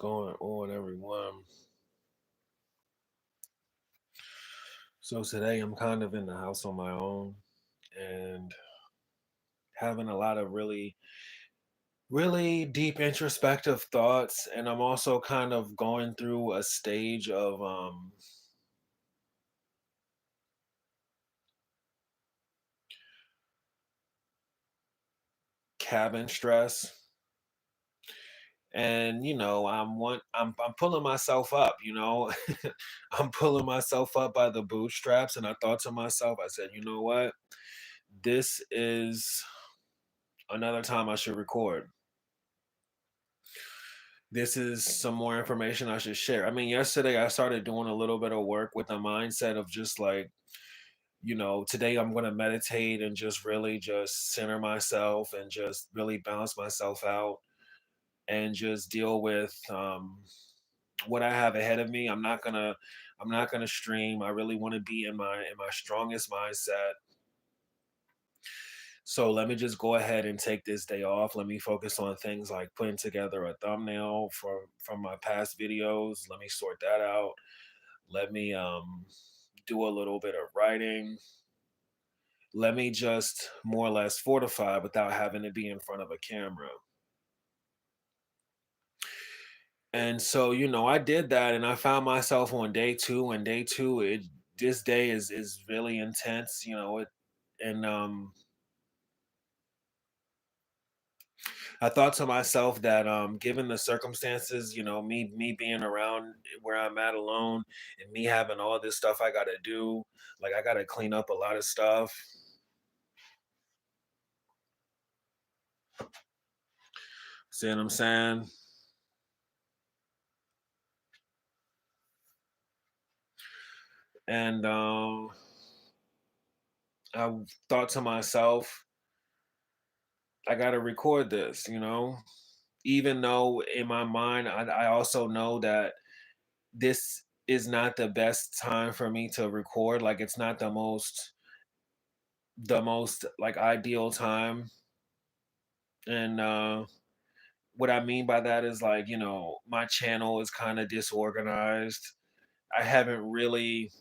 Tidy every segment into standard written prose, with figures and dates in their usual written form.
going on, everyone? So today I'm kind of in the house on my own and having a lot of really deep introspective thoughts, and I'm also kind of going through a stage of cabin stress. And I'm pulling myself up, I'm pulling myself up by the bootstraps, and I thought to myself, I said, you know what? This is another time I should record. This is some more information I should share. I mean, yesterday I started doing a little bit of work with the mindset of just like, today I'm going to meditate and just really just center myself and just really balance myself out and just deal with what I have ahead of me. I'm not going to stream. I really want to be in my strongest mindset. So let me just go ahead and take this day off. Let me focus on things like putting together a thumbnail for from my past videos. Let me sort that out. Let me do a little bit of writing. Let me just more or less fortify without having to be in front of a camera. And so, I did that and I found myself on day 2, and day 2 this day is really intense, and I thought to myself that given the circumstances, me being around where I'm at alone and me having all this stuff I gotta do, like I gotta clean up a lot of stuff. See what I'm saying? And I thought to myself, I gotta record this, even though in my mind I also know that this is not the best time for me to record. Like it's not the most like ideal time. And what I mean by that is like, my channel is kind of disorganized. I haven't really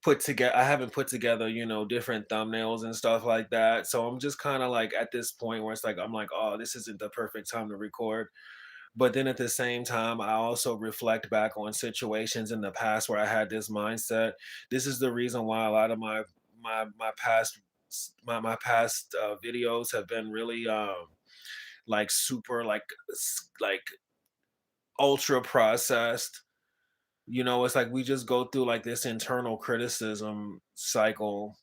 I haven't put together, different thumbnails and stuff like that. So I'm just kind of like at this point where it's like I'm like, oh, this isn't the perfect time to record. But then at the same time, I also reflect back on situations in the past where I had this mindset. This is the reason why a lot of my past videos have been really like super like ultra processed. It's like we just go through like this internal criticism cycle,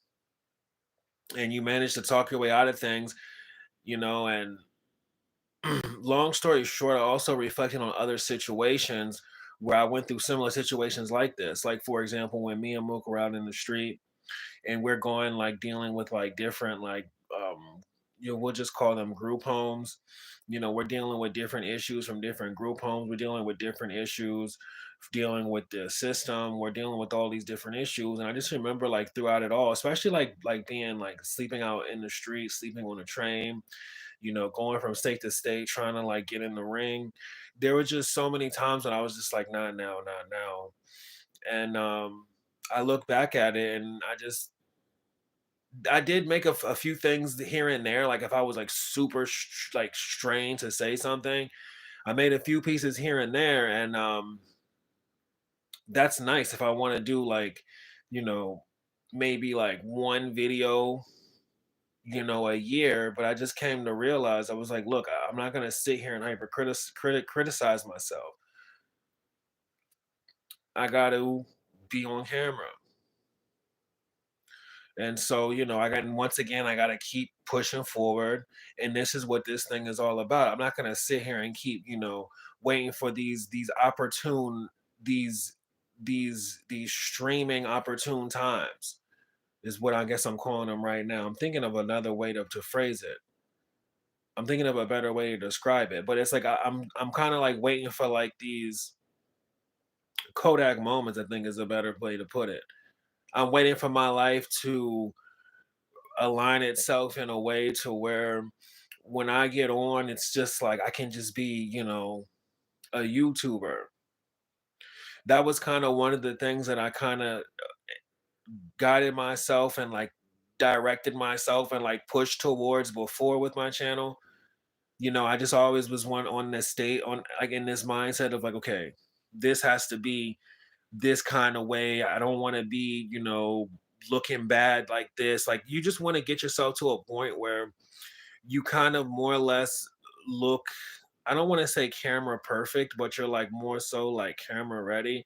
and you manage to talk your way out of things, and long story short, I also reflected on other situations where I went through similar situations like this. Like, for example, when me and Mook were out in the street and we're going like dealing with like different, like, we'll just call them group homes. We're dealing with different issues from different group homes. We're dealing with different issues, dealing with the system. We're dealing with all these different issues. And I just remember like throughout it all, especially like being like sleeping out in the street, sleeping on a train, going from state to state, trying to like get in the ring. There were just so many times when I was just like, not now, not now. And I look back at it and I did make a few things here and there. Like if I was like super like strained to say something, I made a few pieces here and there. And that's nice if I want to do like, you know, maybe like one video, a year. But I just came to realize I was like, look, I'm not gonna sit here and criticize myself. I got to be on camera. And so, once again, I got to keep pushing forward. And this is what this thing is all about. I'm not going to sit here and keep, waiting for these, these streaming opportune times is what I guess I'm calling them right now. I'm thinking of another way to phrase it. I'm thinking of a better way to describe it, but it's like I'm kind of like waiting for like these Kodak moments. I think is a better way to put it. I'm waiting for my life to align itself in a way to where when I get on, it's just like I can just be, a YouTuber. That was kind of one of the things that I kind of guided myself and like directed myself and like pushed towards before with my channel. I just always was one on this state on like in this mindset of like, okay, this has to be this kind of way. I don't want to be, looking bad like this. Like you just want to get yourself to a point where you kind of more or less look, I don't want to say camera perfect, but you're like more so like camera ready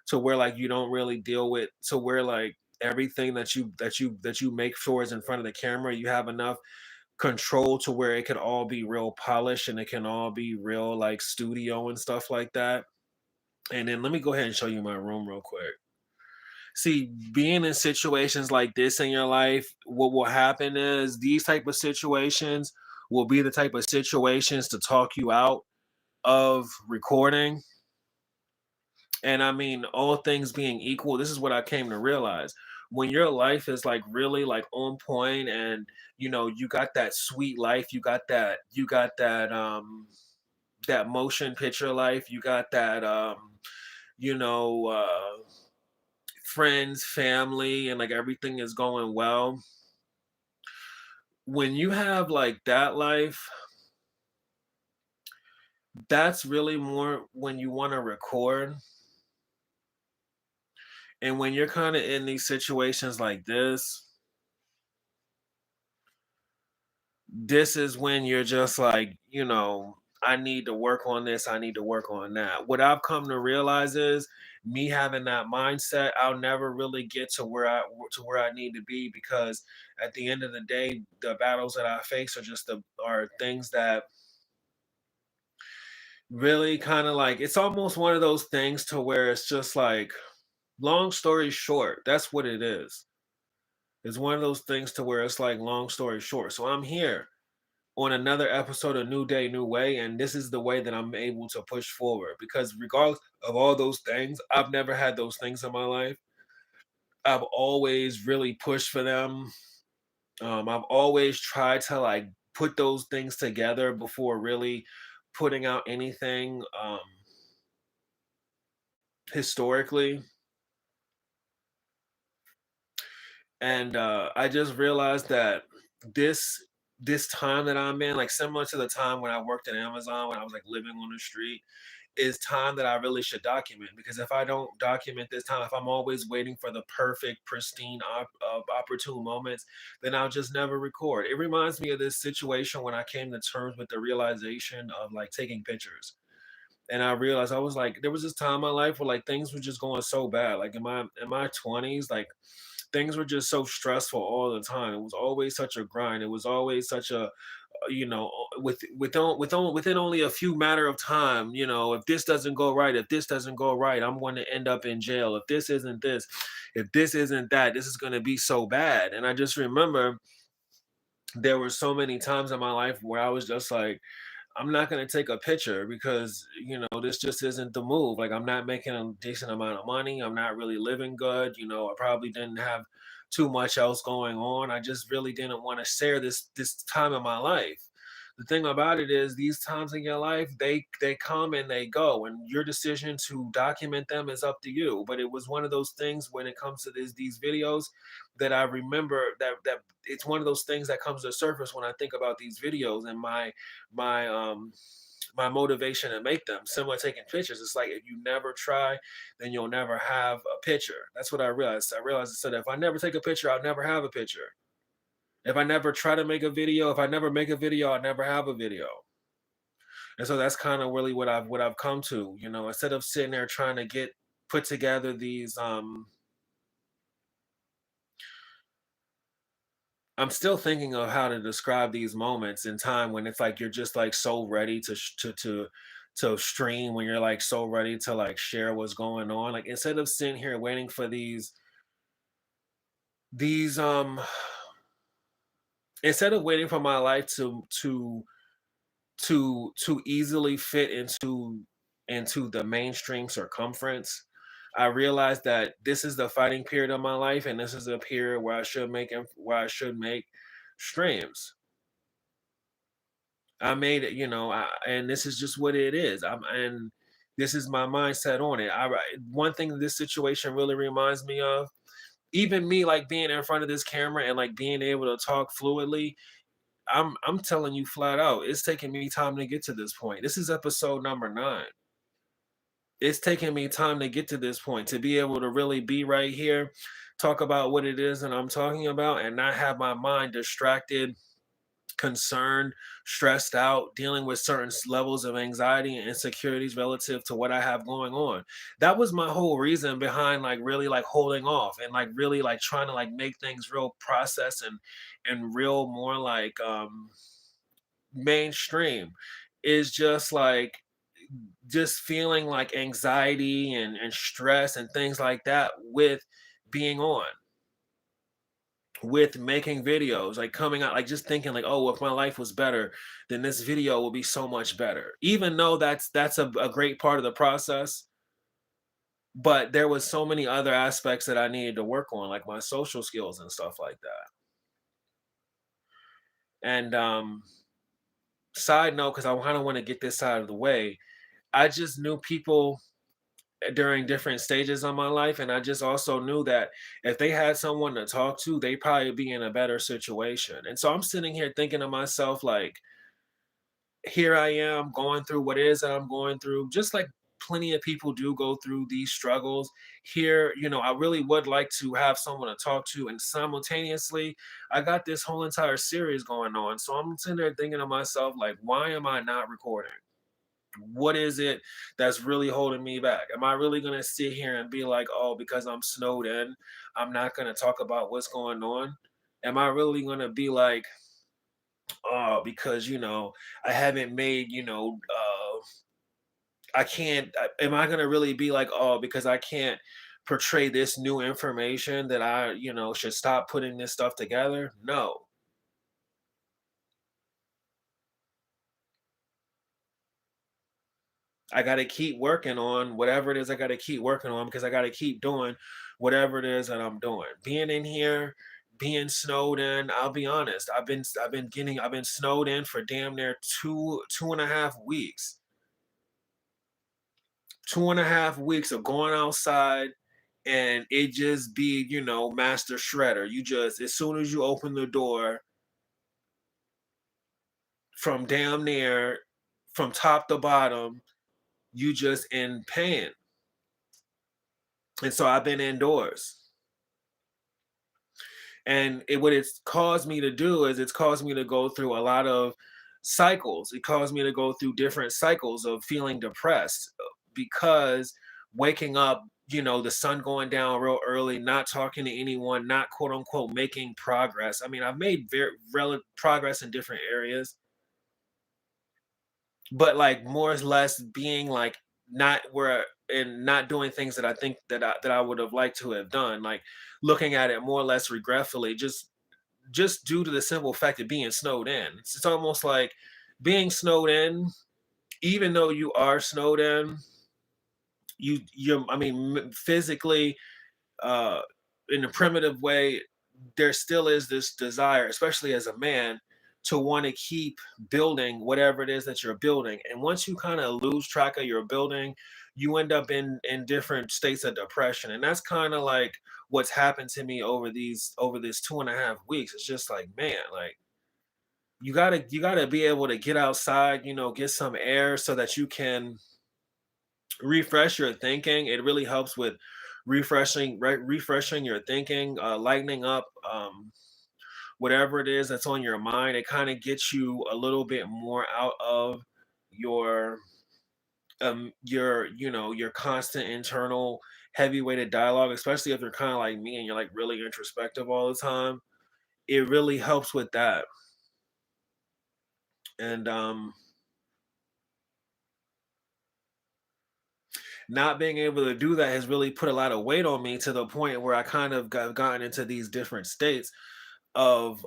to where like you don't really deal with to where like everything that you make sure is in front of the camera, you have enough control to where it could all be real polished and it can all be real like studio and stuff like that. And then let me go ahead and show you my room real quick. See, being in situations like this in your life, what will happen is these type of situations will be the type of situations to talk you out of recording. And I mean, all things being equal, this is what I came to realize. When your life is like really like on point and you got that sweet life, you got that motion picture life, you got that you know, friends, family, and like everything is going well. When you have like that life, that's really more when you want to record. And when you're kind of in these situations like this is when you're just like, I need to work on this, I need to work on that. What I've come to realize is me having that mindset, I'll never really get to where I need to be because at the end of the day, the battles that I face are things that really kind of like it's almost one of those things to where it's just like long story short, that's what it is. It's one of those things to where it's like long story short. So I'm here on another episode of New Day, New Way. And this is the way that I'm able to push forward because, regardless of all those things, I've never had those things in my life. I've always really pushed for them. I've always tried to like put those things together before really putting out anything historically. And I just realized that this this time that I'm in, like similar to the time when I worked at Amazon when I was like living on the street, is time that I really should document because if I don't document this time, if I'm always waiting for the perfect, pristine, opportune moments, then I'll just never record. It reminds me of this situation when I came to terms with the realization of like taking pictures. And I realized I was like, there was this time in my life where like things were just going so bad. Like in my 20s, like things were just so stressful all the time. It was always such a grind. It was always such a within only a few matter of time, if this doesn't go right, if this doesn't go right, I'm going to end up in jail. If this isn't this, if this isn't that, this is going to be so bad. And I just remember there were so many times in my life where I was just like, I'm not going to take a picture because, this just isn't the move. Like, I'm not making a decent amount of money. I'm not really living good. I probably didn't have too much else going on. I just really didn't want to share this time in my life. The thing about it is these times in your life, they come and they go, and your decision to document them is up to you. But it was one of those things when it comes to these videos that I remember that it's one of those things that comes to the surface when I think about these videos and my my motivation to make them. Similar to taking pictures, it's like if you never try, then you'll never have a picture. That's what I realized. I realized that if I never take a picture, I'll never have a picture. If I never try to make a video, if I never make a video, I'll never have a video. And so that's kind of really what I've come to. Instead of sitting there trying to get put together these I'm still thinking of how to describe these moments in time when it's like you're just like so ready to stream, when you're like so ready to like share what's going on. Like instead of sitting here waiting for these instead of waiting for my life to easily fit into the mainstream circumference, I realized that this is the fighting period of my life, and this is a period where I should make streams. I made it, and this is just what it is. And this is my mindset on it. One thing this situation really reminds me of, even me like being in front of this camera and like being able to talk fluidly. I'm telling you flat out, it's taking me time to get to this point. This is episode number 9. It's taking me time to get to this point to be able to really be right here, talk about what it is that I'm talking about, and not have my mind distracted, concerned, stressed out, dealing with certain levels of anxiety and insecurities relative to what I have going on. That was my whole reason behind like really like holding off and like really like trying to like make things real process and real more like mainstream, is just like just feeling like anxiety and stress and things like that with being on, with making videos, like coming out, like just thinking like, oh, if my life was better, then this video will be so much better. Even though that's a great part of the process, but there was so many other aspects that I needed to work on, like my social skills and stuff like that. And side note, because I kind of want to get this out of the way, I just knew people during different stages of my life, and I just also knew that if they had someone to talk to, they probably be in a better situation. And so I'm sitting here thinking to myself, like, here I am going through what it is that I'm going through, just like plenty of people do go through these struggles. Here, I really would like to have someone to talk to, and simultaneously, I got this whole entire series going on. So I'm sitting there thinking to myself, like, why am I not recording? What is it that's really holding me back? Am I really going to sit here and be like, oh, because I'm snowed in, I'm not going to talk about what's going on? Am I really going to be like, oh, because, I haven't made, I can't, am I going to really be like, oh, because I can't portray this new information that I, should stop putting this stuff together? No. I gotta keep working on whatever it is I gotta keep working on, because I gotta keep doing whatever it is that I'm doing. Being in here, being snowed in, I'll be honest, I've been snowed in for damn near 2.5 weeks. 2.5 weeks of going outside and it just be, master shredder. You just, as soon as you open the door, from damn near from top to bottom, you just in pain. And so I've been indoors. And what it's caused me to do is it's caused me to go through a lot of cycles. It caused me to go through different cycles of feeling depressed, because waking up, the sun going down real early, not talking to anyone, not quote unquote making progress. I mean, I've made very relative progress in different areas, but like more or less being like not where, and not doing things that I think that I would have liked to have done, like looking at it more or less regretfully, just due to the simple fact of being snowed in. It's almost like being snowed in, even though you are snowed in, I mean, physically, uh, in a primitive way, there still is this desire, especially as a man, to want to keep building whatever it is that you're building. And once you kind of lose track of your building, you end up in different states of depression. And that's kind of like what's happened to me over this 2.5 weeks. It's just like, man, like you gotta be able to get outside, get some air so that you can refresh your thinking. It really helps with refreshing your thinking, lightening up whatever it is that's on your mind. It kind of gets you a little bit more out of your your constant internal heavy weighted dialogue, especially if you're kind of like me and you're like really introspective all the time. It really helps with that. And not being able to do that has really put a lot of weight on me, to the point where I kind of gotten into these different states of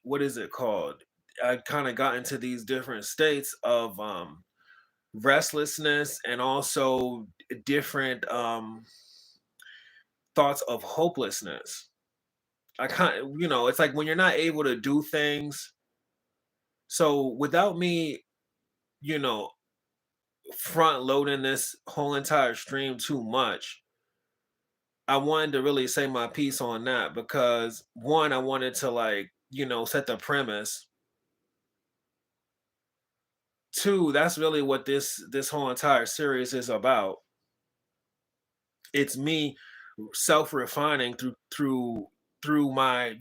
what is it called? I kind of got into these different states of restlessness, and also different thoughts of hopelessness. I kind of, it's like when you're not able to do things So without me, you know, front loading this whole entire stream too much, I wanted to really say my piece on that because one, I wanted to like, set the premise. Two, that's really what this whole entire series is about. It's me self-refining through my,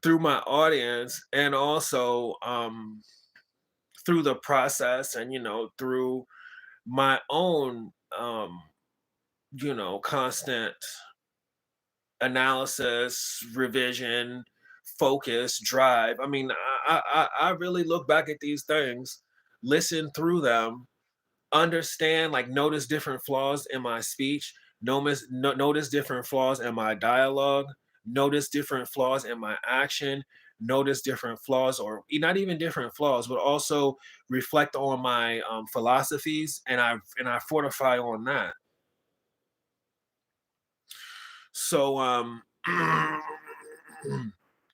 through my audience, and also through the process, and through my own constant analysis, revision, focus, drive. I mean, I really look back at these things, listen through them, understand, like notice different flaws in my speech, notice different flaws in my dialogue, notice different flaws in my action, notice different flaws, or not even different flaws, but also reflect on my philosophies, and I fortify on that. So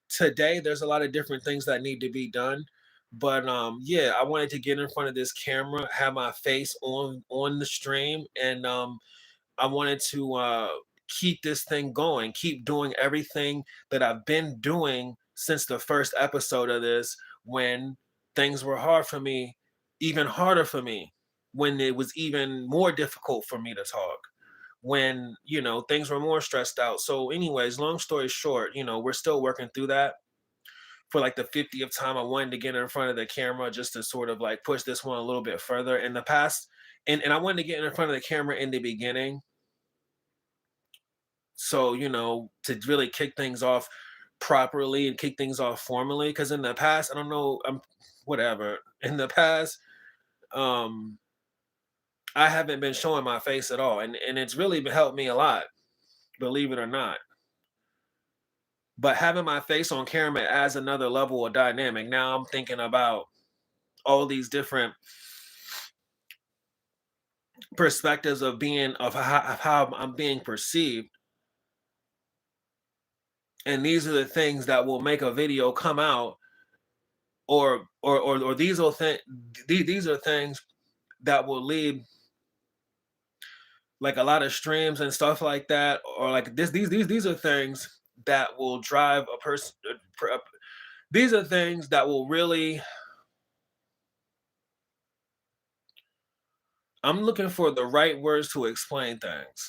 today there's a lot of different things that need to be done, but yeah, I wanted to get in front of this camera, have my face on the stream, and I wanted to keep this thing going, keep doing everything that I've been doing since the first episode of this, when things were hard for me, even harder for me, when it was even more difficult for me to talk, when, things were more stressed out. So, anyways, long story short, we're still working through that. For like the 50th time, I wanted to get in front of the camera just to sort of like push this one a little bit further. In the past, and I wanted to get in front of the camera in the beginning, so to really kick things off properly and kick things off formally, because in the past, I don't know, whatever, in the past, um I haven't been showing my face at all, and it's really helped me a lot, believe it or not. But having my face on camera adds another level of dynamic. Now I'm thinking about all these different perspectives of being, of how I'm being perceived, and these are the things that will make a video come out, or these are things that will lead like a lot of streams and stuff like that, or like these are things that will drive a person. These are things that will really, I'm looking for the right words to explain things,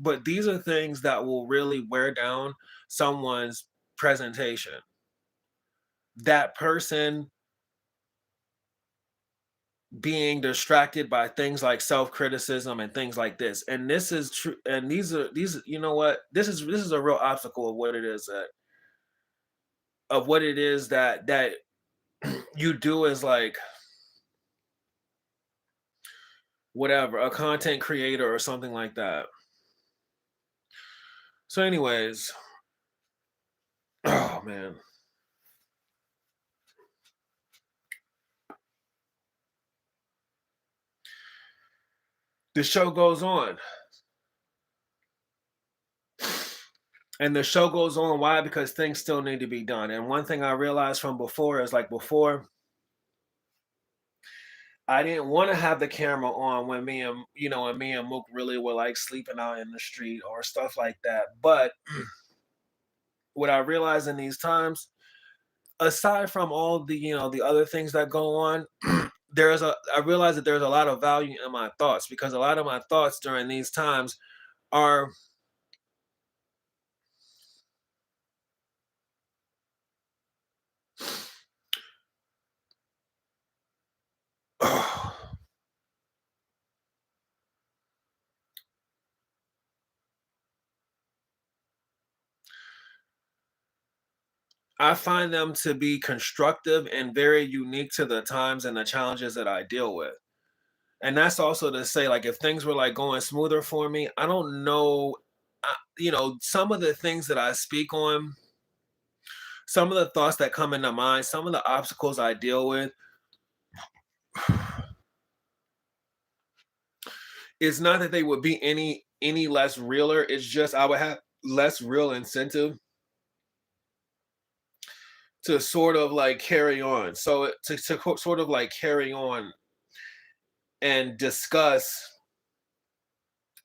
but these are things that will really wear down someone's presentation. That person being distracted by things like self-criticism and things like this. And this is true. And these, you know what? This is a real obstacle of what it is that you do as like whatever, a content creator or something like that. So, anyways, oh man. The show goes on. And the show goes on. Why? Because things still need to be done. And one thing I realized from before is, like, before, I didn't want to have the camera on when me and Mook really were like sleeping out in the street or stuff like that. But what I realized in these times, aside from all the, the other things that go on, I realized that there's a lot of value in my thoughts, because a lot of my thoughts during these times are I find them to be constructive and very unique to the times and the challenges that I deal with. And that's also to say, like, if things were like going smoother for me, I don't know, some of the things that I speak on, some of the thoughts that come into mind, some of the obstacles I deal with, it's not that they would be any less realer. It's just I would have less real incentive to sort of like carry on. So sort of like carry on and discuss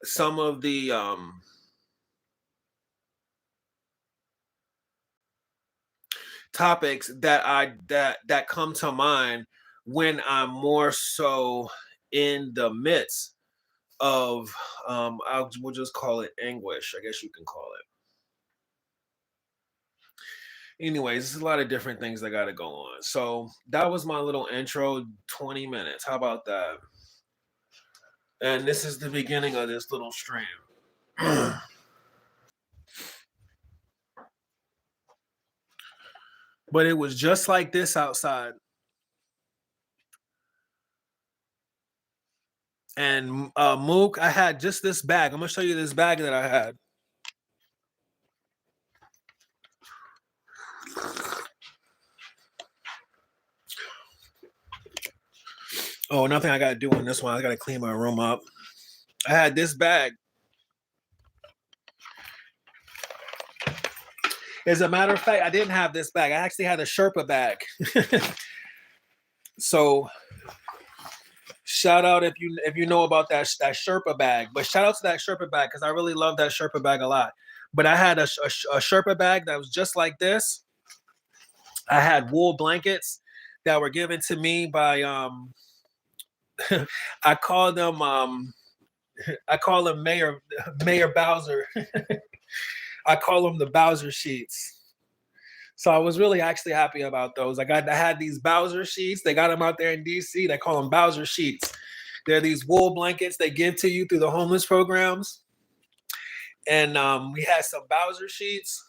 some of the topics that come to mind when I'm more so in the midst of we'll just call it anguish, I guess you can call it. Anyways, there's a lot of different things that got to go on. So that was my little intro, 20 minutes. How about that? And this is the beginning of this little stream. But it was just like this outside. And Mook, I had just this bag. I'm gonna show you this bag that I had. Oh, nothing I gotta do on this one. I gotta clean my room up. I had this bag. As a matter of fact, I didn't have this bag. I actually had a Sherpa bag. So shout out if you know about that Sherpa bag. But shout out to that Sherpa bag because I really love that Sherpa bag a lot. But I had a Sherpa bag that was just like this. I had wool blankets that were given to me by I call them Mayor Bowser. I call them the Bowser sheets. So I was really actually happy about those. I had these Bowser sheets. They got them out there in DC. They call them Bowser sheets. They're these wool blankets they give to you through the homeless programs. And we had some Bowser sheets.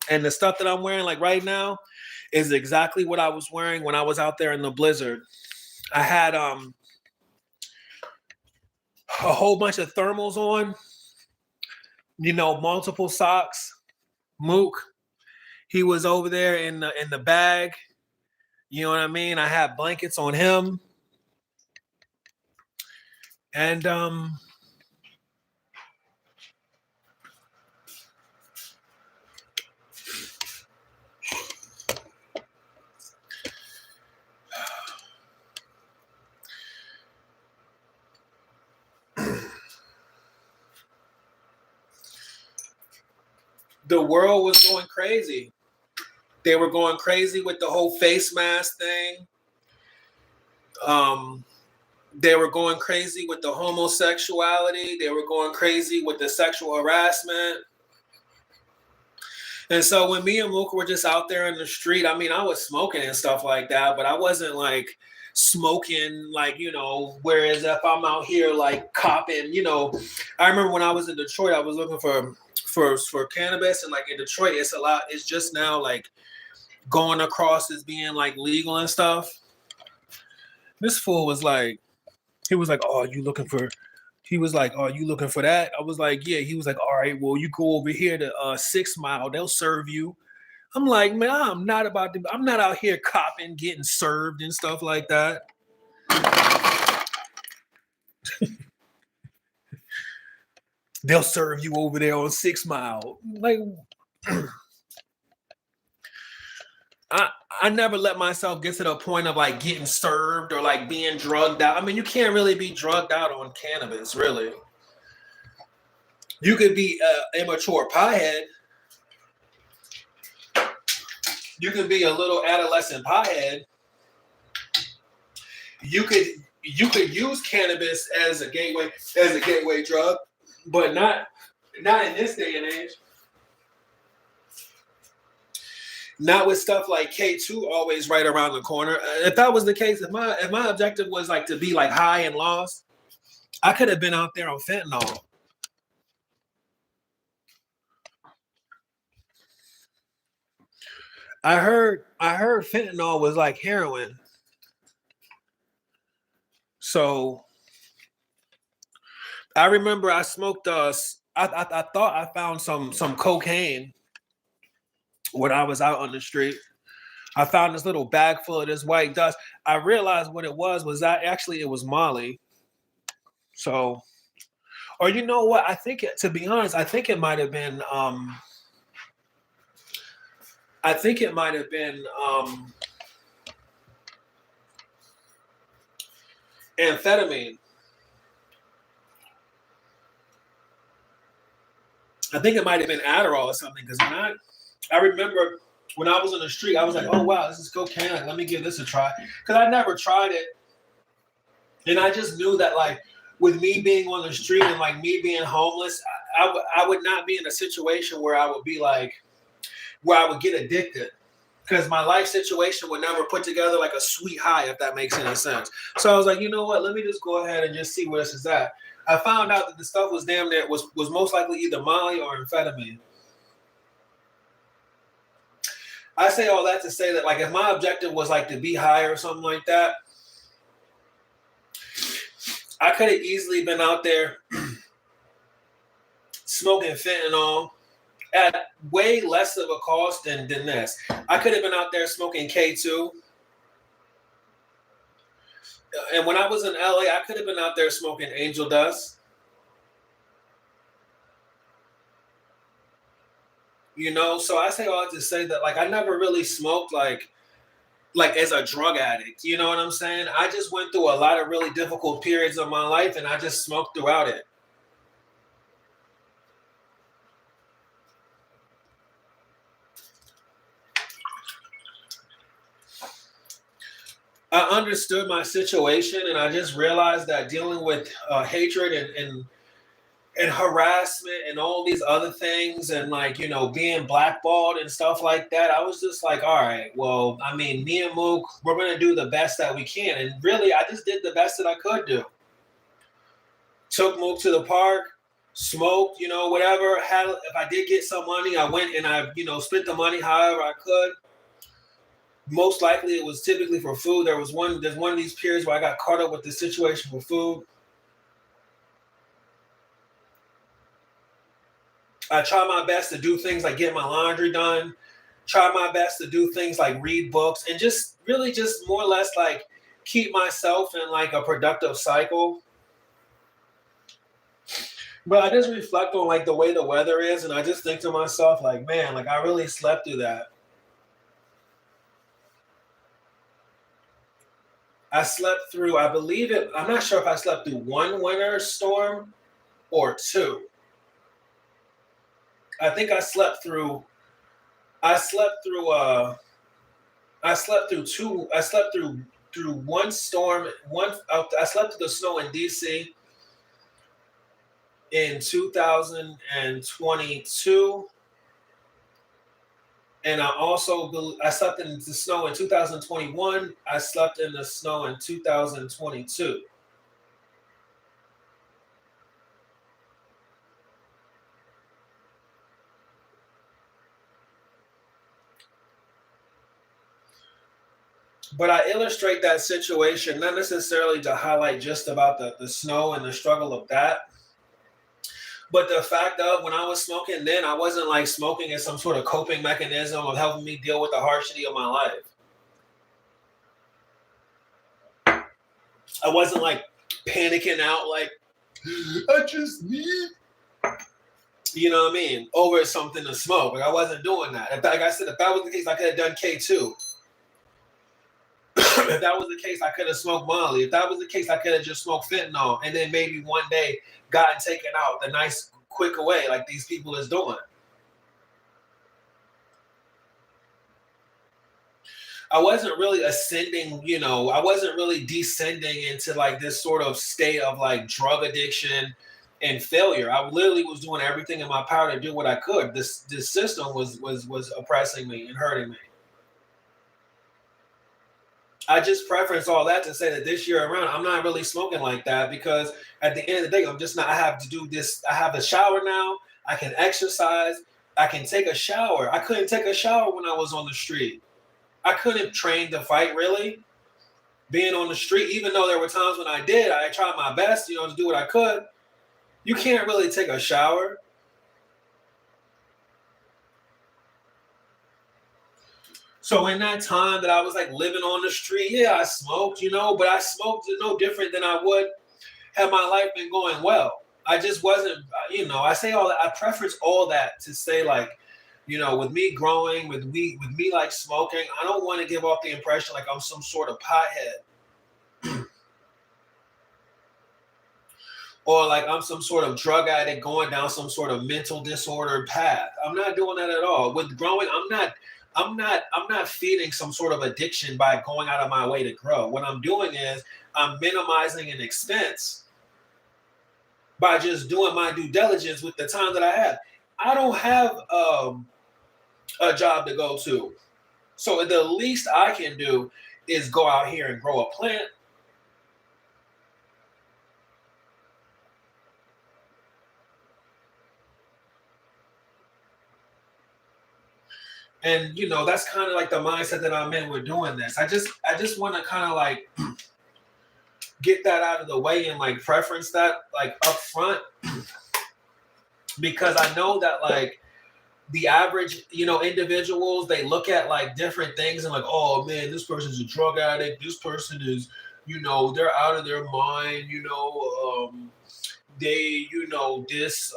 And the stuff that I'm wearing like right now is exactly what I was wearing when I was out there in the blizzard. I had a whole bunch of thermals on, multiple socks. Mook, he was over there in the bag. You know what I mean? I had blankets on him. And the world was going crazy. They were going crazy with the whole face mask thing. They were going crazy with the homosexuality. They were going crazy with the sexual harassment. And so when me and Mook were just out there in the street, I mean, I was smoking and stuff like that, but I wasn't like smoking like, whereas if I'm out here like copping, I remember when I was in Detroit, I was looking for cannabis, and like in Detroit, it's just now like going across as being like legal and stuff. This fool was like, he was like, "Oh, you looking for?" He was like, "Oh, you looking for that?" I was like, "Yeah." He was like, "All right, well, you go over here to 6 Mile. They'll serve you." I'm like, "Man, I'm not out here copping, getting served and stuff like that." They'll serve you over there on 6 Mile. Like, I never let myself get to the point of like getting served or like being drugged out. I mean, you can't really be drugged out on cannabis, really. You could be an immature piehead. You could be a little adolescent piehead. You could use cannabis as a gateway drug, but not in this day and age. Not with stuff like K2 always right around the corner. If that was the case, if my objective was like to be like high and lost, I could have been out there on fentanyl. I heard fentanyl was like heroin. So I remember I smoked I thought I found some cocaine when I was out on the street. I found this little bag full of this white dust. I realized what it was that actually it was Molly. So, Or you know what? I think to be honest, I think it might have been amphetamine. I think it might have been Adderall or something. Because I remember when I was on the street, I was like, oh wow, this is cocaine. Like, let me give this a try. Because I never tried it. And I just knew that, like, with me being on the street and like me being homeless, I would not be in a situation where I would be like, where I would get addicted. Because my life situation would never put together like a sweet high, if that makes any sense. So I was like, you know what? Let me just go ahead and just see where this is at. I found out that the stuff was damn near was most likely either Molly or amphetamine. I say all that to say that, like, if my objective was like to be high or something like that, I could have easily been out there smoking fentanyl at way less of a cost than this. I could have been out there smoking K2. And when I was in LA, I could have been out there smoking angel dust. You know, so I say all that to say that, like, I never really smoked like as a drug addict. You know what I'm saying? I just went through a lot of really difficult periods of my life, and I just smoked throughout it. I understood my situation, and I just realized that dealing with hatred and harassment and all these other things, and, like, you know, being blackballed and stuff like that, I was just like, all right, well, I mean, me and Mook, we're gonna do the best that we can, and really, I just did the best that I could do. Took Mook to the park, smoked, you know, whatever. If I did get some money, I went and I, you know, spent the money however I could. Most likely it was typically for food. There's one of these periods where I got caught up with the situation for food. I try my best to do things like get my laundry done, try my best to do things like read books, and just really just more or less like keep myself in like a productive cycle. But I just reflect on like the way the weather is, and I just think to myself, like, man, like I really slept through that. I slept through, I believe it, I'm not sure if I slept through one winter storm or two. I think I slept through I slept through two I slept through one storm, I slept through the snow in DC in 2022, and I slept in the snow in 2021. I slept in the snow in 2022. But I illustrate that situation not necessarily to highlight just about the snow and the struggle of that, but the fact of when I was smoking then, I wasn't like smoking as some sort of coping mechanism of helping me deal with the harshity of my life. I wasn't like panicking out like, I just need, you know what I mean, over something to smoke. Like I wasn't doing that. Like I said, if that was the case, I could have done K2. If that was the case, I could have smoked Molly. If that was the case, I could have just smoked fentanyl and then maybe one day gotten taken out the nice quick way like these people is doing. I wasn't really ascending, you know, I wasn't really descending into like this sort of state of like drug addiction and failure. I literally was doing everything in my power to do what I could. This system was oppressing me and hurting me. I just preference all that to say that this year around, I'm not really smoking like that because at the end of the day, I'm just not. I have to do this. I have a shower now. I can exercise. I can take a shower. I couldn't take a shower when I was on the street. I couldn't train to fight really. Being on the street, even though there were times when I did, I tried my best, you know, to do what I could. You can't really take a shower. So in that time that I was like living on the street, yeah, I smoked, you know, but I smoked no different than I would had my life been going well. I just wasn't, I say all that, I preference all that to say like, with me growing, with me like smoking, I don't want to give off the impression like I'm some sort of pothead or like I'm some sort of drug addict going down some sort of mental disorder path. I'm not doing that at all. With growing, I'm not feeding some sort of addiction by going out of my way to grow. What I'm doing is I'm minimizing an expense by just doing my due diligence with the time that I have. I don't have a job to go to. So the least I can do is go out here and grow a plant. And that's kind of like the mindset that I'm in with doing this. I just want to kind of like get that out of the way and like preference that like up front because I know that like the average, individuals, they look at like different things and like, oh man, this person's a drug addict. This person is, they're out of their mind. They, this,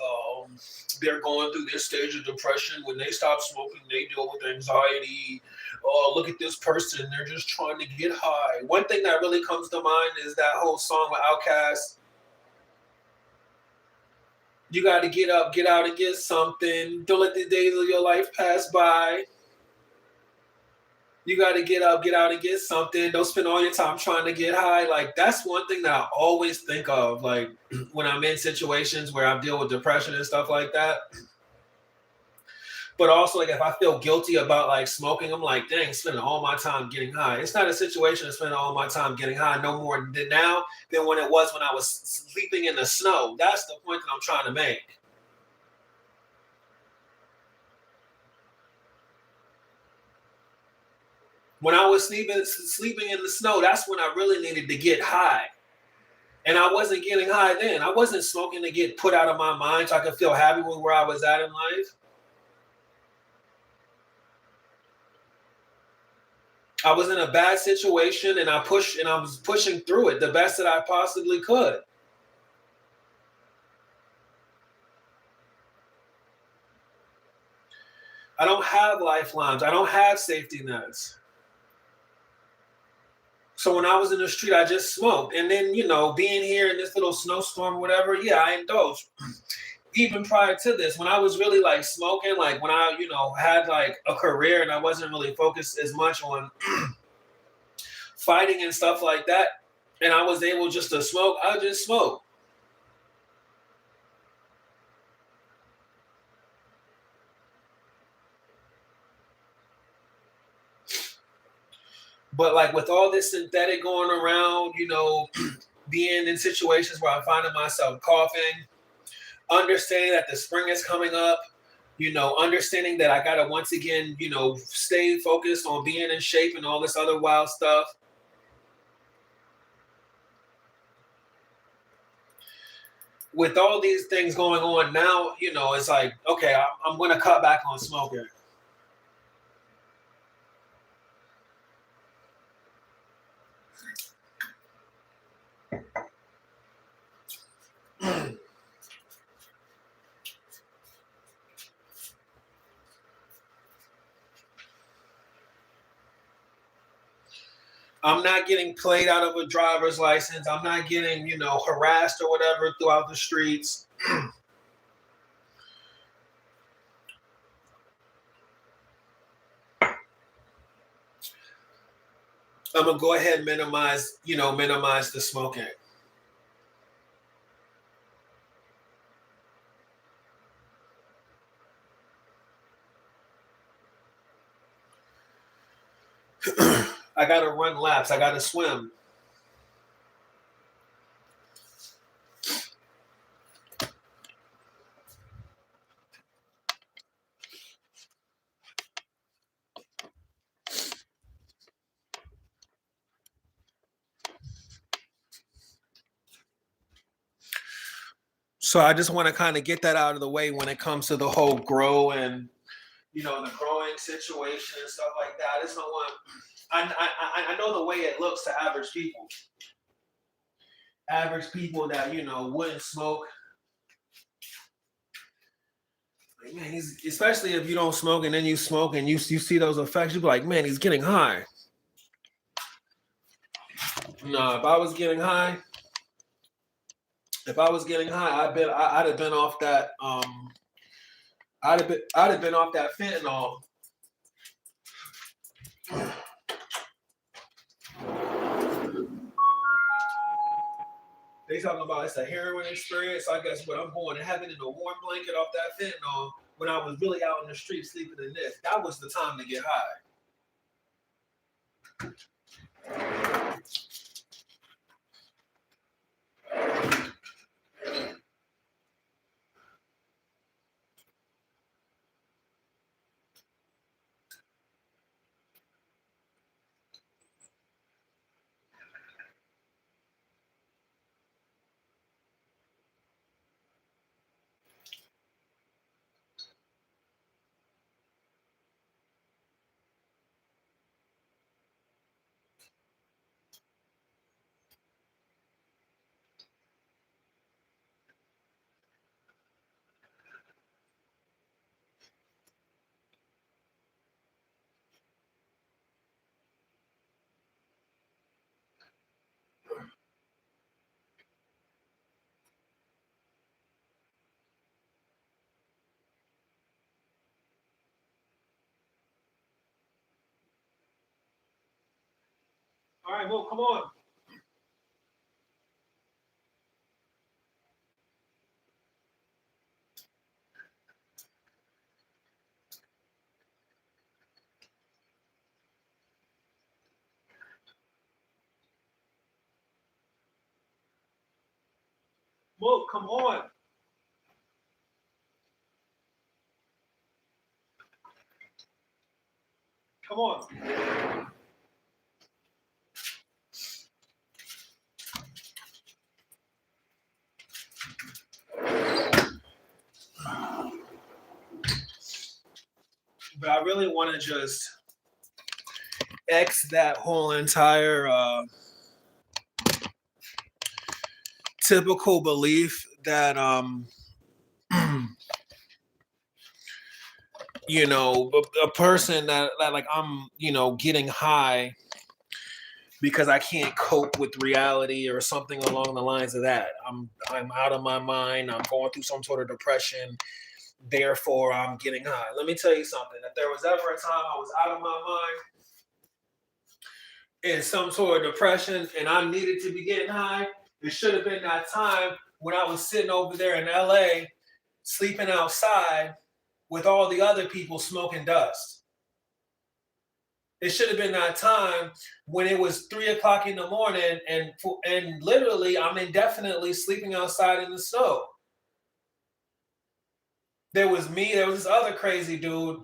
they're going through this stage of depression. When they stop smoking, they deal with anxiety. Oh, look at this person. They're just trying to get high. One thing that really comes to mind is that whole song with Outkast. You got to get up, get out, and get something. Don't let the days of your life pass by. You got to get up, get out, and get something. Don't spend all your time trying to get high. Like, that's one thing that I always think of, like, when I'm in situations where I deal with depression and stuff like that. But also, like, if I feel guilty about, like, smoking, I'm like, dang, spending all my time getting high. It's not a situation of spending all my time getting high no more than now than when it was when I was sleeping in the snow. That's the point that I'm trying to make. When I was sleeping in the snow, that's when I really needed to get high. And I wasn't getting high then. I wasn't smoking to get put out of my mind so I could feel happy with where I was at in life. I was in a bad situation and I was pushing through it the best that I possibly could. I don't have lifelines. I don't have safety nets. So when I was in the street, I just smoked. And then, being here in this little snowstorm, whatever, yeah, I indulged. Even prior to this, when I was really like smoking, like when I, had like a career and I wasn't really focused as much on fighting and stuff like that, and I was able just to smoke, I would just smoke. But like with all this synthetic going around, being in situations where I'm finding myself coughing, understanding that the spring is coming up, understanding that I gotta once again, stay focused on being in shape and all this other wild stuff. With all these things going on now, it's like, okay, I'm going to cut back on smoking. I'm not getting played out of a driver's license. I'm not getting, harassed or whatever throughout the streets. I'm gonna go ahead and minimize the smoking. I gotta run laps. I gotta swim. So I just want to kind of get that out of the way when it comes to the whole grow and the growing situation and stuff like that. I just don't want. I know the way it looks to average people. Average people that wouldn't smoke. Like, man, he's, especially if you don't smoke and then you smoke and you see those effects, you be like, man, he's getting high. No, if I was getting high, I'd have been off that. I'd have been off that fentanyl. They talking about it's a heroin experience. So I guess what, I'm going to heaven in a warm blanket off that fentanyl when I was really out in the street sleeping in this. That was the time to get high. All right, well, come on. Whoa, come on. Come on. But I really want to just X that whole entire typical belief that you know, a person that like I'm, you know, getting high because I can't cope with reality or something along the lines of that. I'm out of my mind. I'm going through some sort of depression. Therefore, I'm getting high. Let me tell you something. If there was ever a time I was out of my mind in some sort of depression and I needed to be getting high, it should have been that time when I was sitting over there in LA, sleeping outside with all the other people smoking dust. It should have been that time when it was 3 o'clock in the morning and literally I'm indefinitely sleeping outside in the snow. There was me, there was this other crazy dude.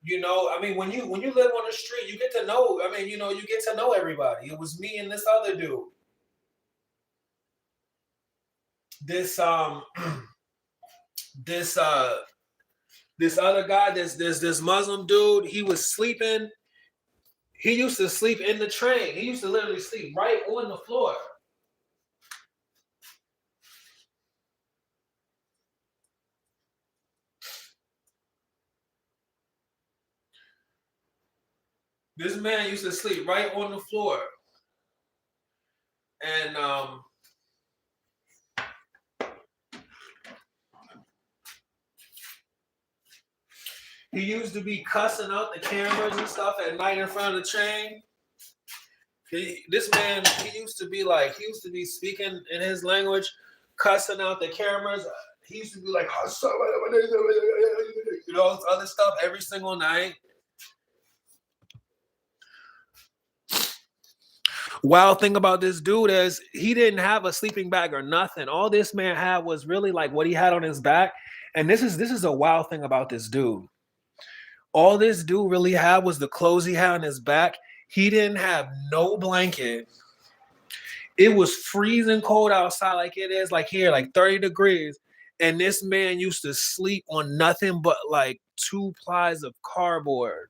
You know, I mean, when you live on the street, you get to know. I mean, you know, you get to know everybody. It was me and this other dude. This this this other guy, this Muslim dude, he was sleeping. He used to sleep in the train. He used to literally sleep right on the floor. This man used to sleep right on the floor. And he used to be cussing out the cameras and stuff at night in front of the train. This man, he used to be speaking in his language, cussing out the cameras. He used to be like, you know, other stuff every single night. Wild thing about this dude is he didn't have a sleeping bag or nothing. All this man had was really like what he had on his back. And this is a wild thing about this dude. All this dude really had was the clothes he had on his back. He didn't have no blanket. It was freezing cold outside like it is like here, like 30 degrees. And this man used to sleep on nothing but like 2 plies of cardboard.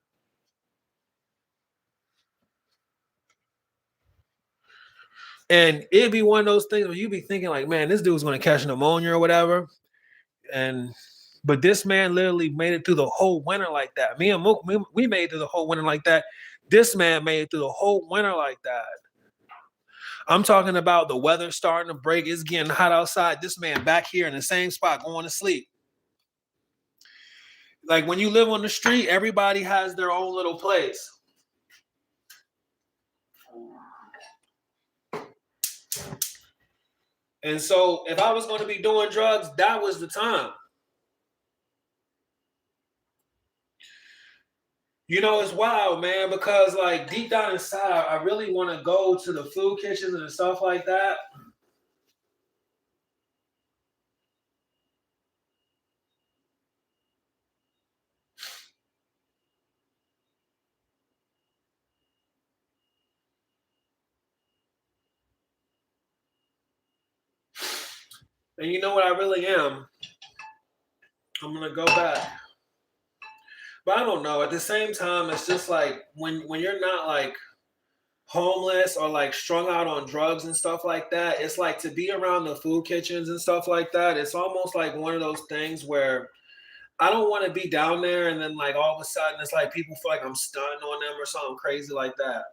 And it'd be one of those things where you'd be thinking like, man, this dude's going to catch pneumonia or whatever. And But this man literally made it through the whole winter like that. Me and Mook, we made it through the whole winter like that. This man made it through the whole winter like that. I'm talking about the weather starting to break. It's getting hot outside. This man back here in the same spot going to sleep. Like when you live on the street, everybody has their own little place. And so if I was going to be doing drugs, that was the time. You know, it's wild, man, because like deep down inside, I really want to go to the food kitchens and stuff like that. And you know what I really am? I'm going to go back. But I don't know. At the same time, it's just like when you're not like homeless or like strung out on drugs and stuff like that, it's like to be around the food kitchens and stuff like that. It's almost like one of those things where I don't want to be down there and then like all of a sudden it's like people feel like I'm stunting on them or something crazy like that.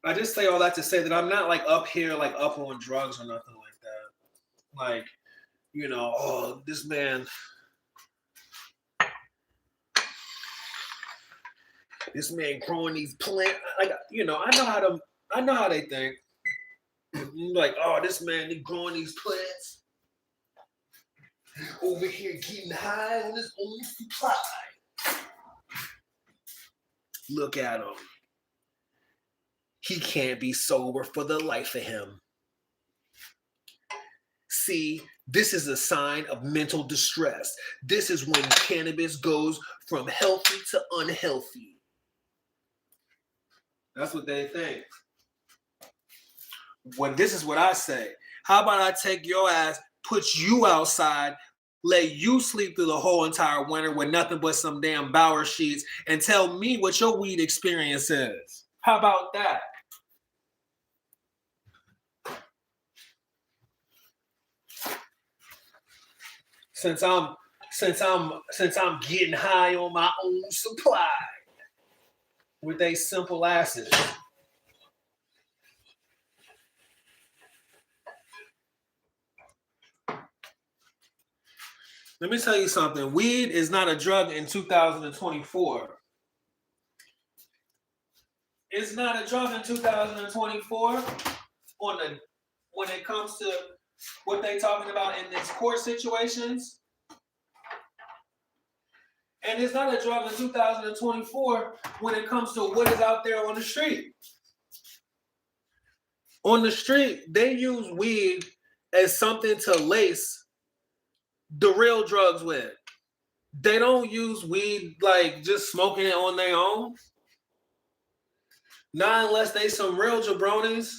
I just say all that to say that I'm not like up here, like up on drugs or nothing like that. Like, you know, oh, this man growing these plants. Like, you know, I know how they think. Like, oh, this man, he growing these plants over here getting high on his own supply. Look at him. He can't be sober for the life of him. See, this is a sign of mental distress. This is when cannabis goes from healthy to unhealthy. That's what they think. Well, this is what I say. How about I take your ass, put you outside, let you sleep through the whole entire winter with nothing but some damn Bauer sheets, and tell me what your weed experience is. How about that? Since I'm getting high on my own supply with they simple asses. Let me tell you something. Weed is not a drug in 2024. It's not a drug in 2024 when it comes to what they talking about in these court situations. And it's not a drug in 2024 when it comes to what is out there on the street. On the street, they use weed as something to lace the real drugs with. They don't use weed like just smoking it on their own. Not unless they some real jabronis.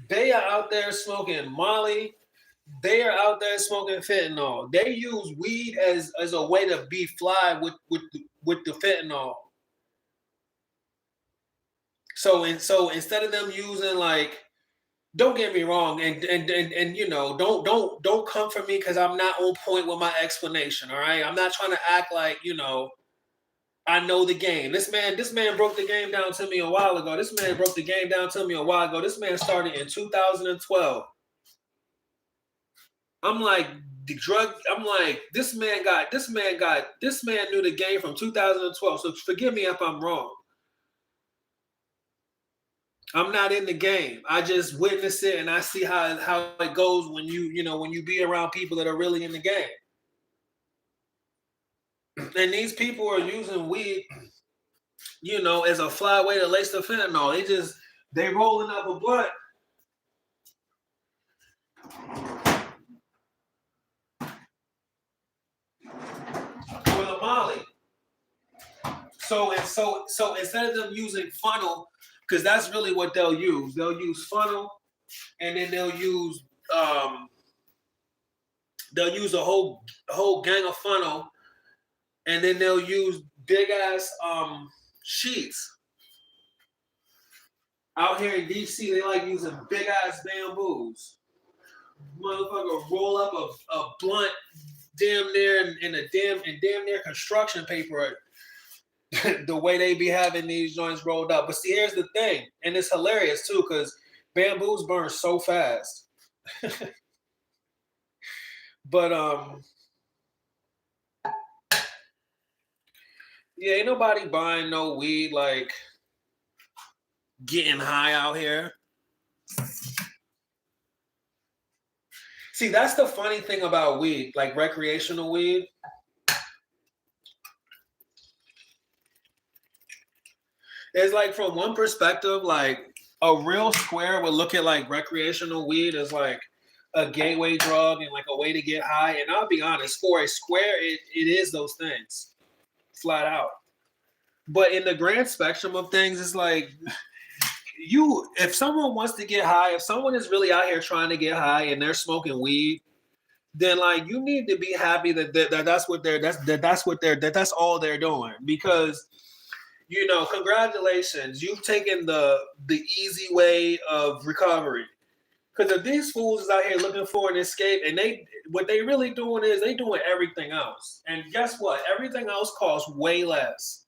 They are out there smoking Molly. They are out there smoking fentanyl. They use weed as a way to be fly with the fentanyl. So instead of them using like, don't get me wrong, and you know, don't come for me because I'm not on point with my explanation. All right, I'm not trying to act like, you know, I know the game. This man broke the game down to me a while ago. This man started in 2012. I'm like, this man knew the game from 2012. So forgive me if I'm wrong. I'm not in the game. I just witness it and I see how it goes when you be around people that are really in the game. And these people are using weed, you know, as a fly way to lace the fentanyl. They rolling up a blunt. Molly. So instead of them using funnel, because that's really what they'll use. They'll use funnel, and then they'll use a whole gang of funnel, and then they'll use big ass sheets. Out here in DC, they like using big ass bamboos. Motherfucker roll up a blunt damn near in damn near construction paper. The way they be having these joints rolled up. But see, here's the thing, and it's hilarious too, because bamboos burn so fast. But yeah, ain't nobody buying no weed like getting high out here. See, that's the funny thing about weed, like recreational weed. It's like, from one perspective, like a real square would look at like recreational weed as like a gateway drug and like a way to get high. And I'll be honest, for a square, it is those things, flat out. But in the grand spectrum of things, it's like, if someone wants to get high, if someone is really out here trying to get high and they're smoking weed, then like you need to be happy that's all they're doing. Because, you know, congratulations, you've taken the easy way of recovery. Because if these fools is out here looking for an escape, and what they really doing is they doing everything else. And guess what? Everything else costs way less.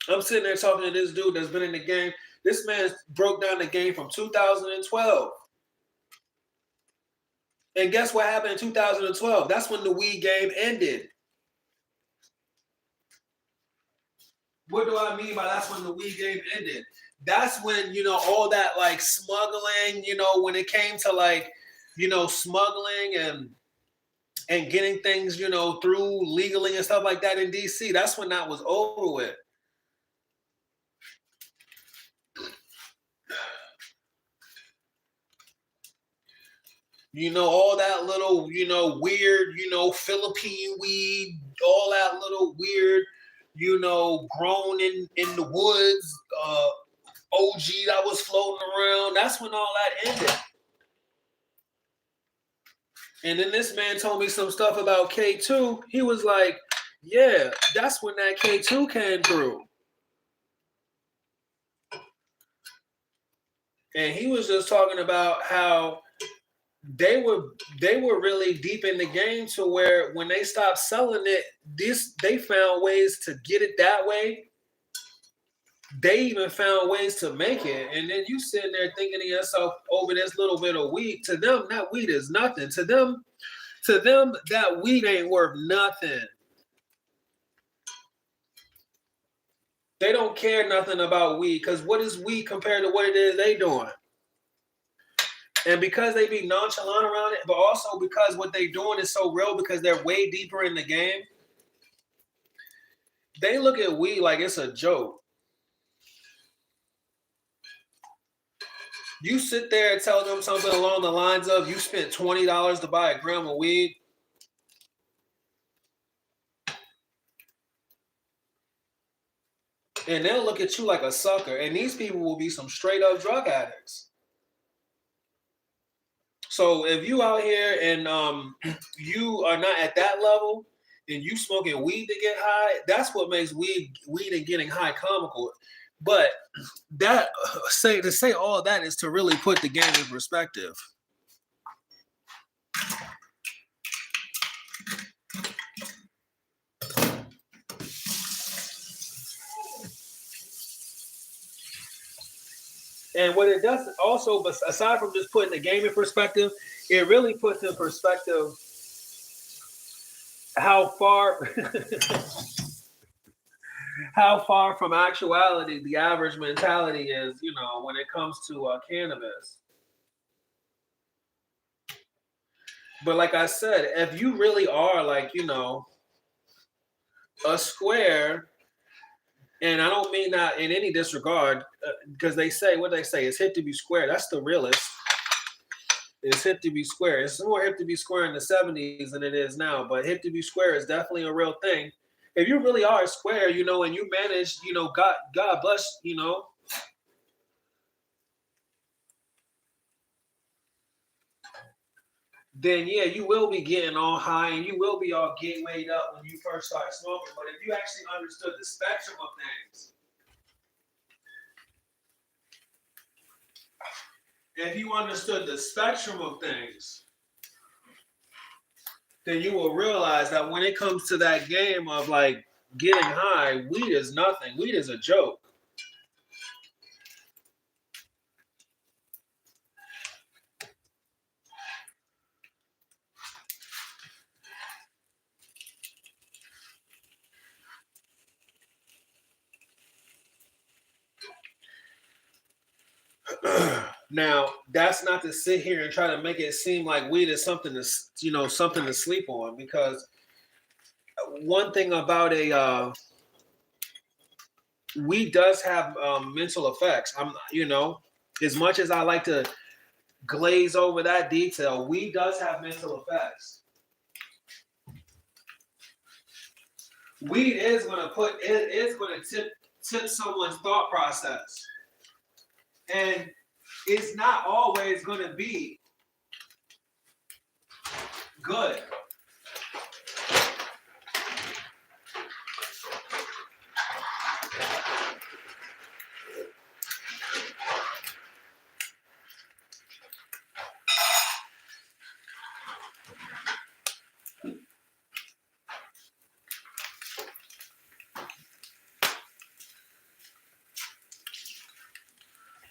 I'm sitting there talking to this dude that's been in the game. This man broke down the game from 2012. And guess what happened in 2012? That's when the weed game ended. What do I mean by that's when the weed game ended? That's when, you know, all that like smuggling, you know, when it came to like, you know, smuggling and getting things, you know, through legally and stuff like that in DC, that's when that was over with. You know, all that little, you know, weird, you know, Philippine weed, all that little weird, you know, grown in the woods, OG that was floating around. That's when all that ended. And then this man told me some stuff about K2. He was like, yeah, that's when that K2 came through. And he was just talking about how they were really deep in the game to where when they stopped selling it, they found ways to get it that way. They even found ways to make it. And then you sitting there thinking to yourself over this little bit of weed. To them, that weed is nothing. To them, that weed ain't worth nothing. They don't care nothing about weed, because what is weed compared to what it is they doing? And because they be nonchalant around it, but also because what they doing is so real, because they're way deeper in the game, they look at weed like it's a joke. You sit there and tell them something along the lines of, you spent $20 to buy a gram of weed. And they'll look at you like a sucker. And these people will be some straight up drug addicts. So if you out here and you are not at that level and you smoking weed to get high, that's what makes weed and getting high comical. But to say all that is to really put the game in perspective. And what it does also, but aside from just putting the game in perspective, it really puts in perspective how far from actuality the average mentality is, you know, when it comes to cannabis. But like I said, if you really are like, you know, a square, and I don't mean that in any disregard, because they say, what they say is hit to be square. That's the realest. It's hip to be square. It's more hip to be square in the 70s than it is now, but hip to be square is definitely a real thing. If you really are square, you know, and you manage, you know, God bless, you know, then yeah, you will be getting all high and you will be all gatewayed up when you first start smoking. But if you actually understood the spectrum of things, if you understood the spectrum of things, then you will realize that when it comes to that game of like getting high, weed is nothing. Weed is a joke. Now, that's not to sit here and try to make it seem like weed is something to, you know, something to sleep on. Because one thing about a weed does have mental effects. I'm, you know, as much as I like to glaze over that detail, weed does have mental effects. Weed is going to tip someone's thought process, and it's not always going to be good.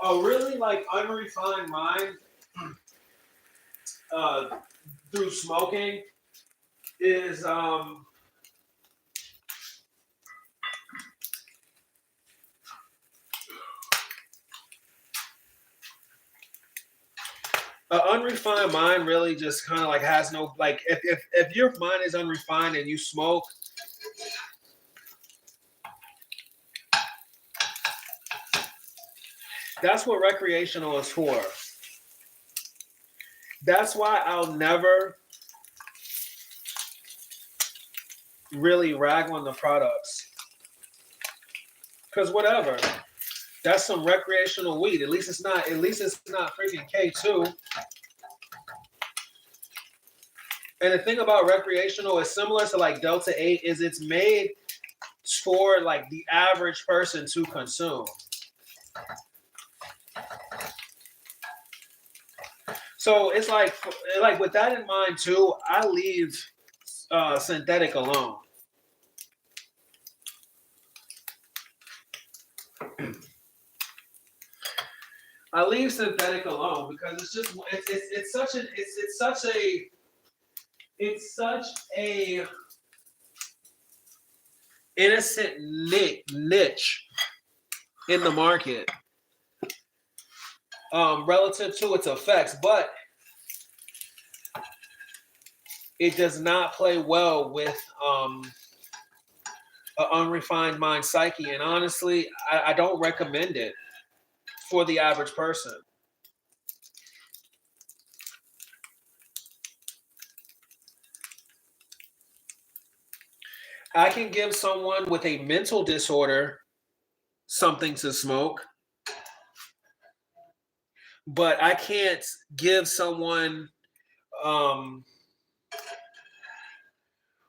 A really like unrefined mind uh, through smoking is an unrefined mind really just kind of like has no like if your mind is unrefined and you smoke, that's what recreational is for. That's why I'll never really rag on the products. Because whatever. That's some recreational weed. At least it's not freaking K2. And the thing about recreational is similar to like Delta 8 is it's made for like the average person to consume. So it's like with that in mind too, I leave synthetic alone. I leave synthetic alone because it's just it's such a innocent niche in the market relative to its effects, but it does not play well with an unrefined mind psyche. And honestly, I don't recommend it for the average person. I can give someone with a mental disorder something to smoke, but I can't give someone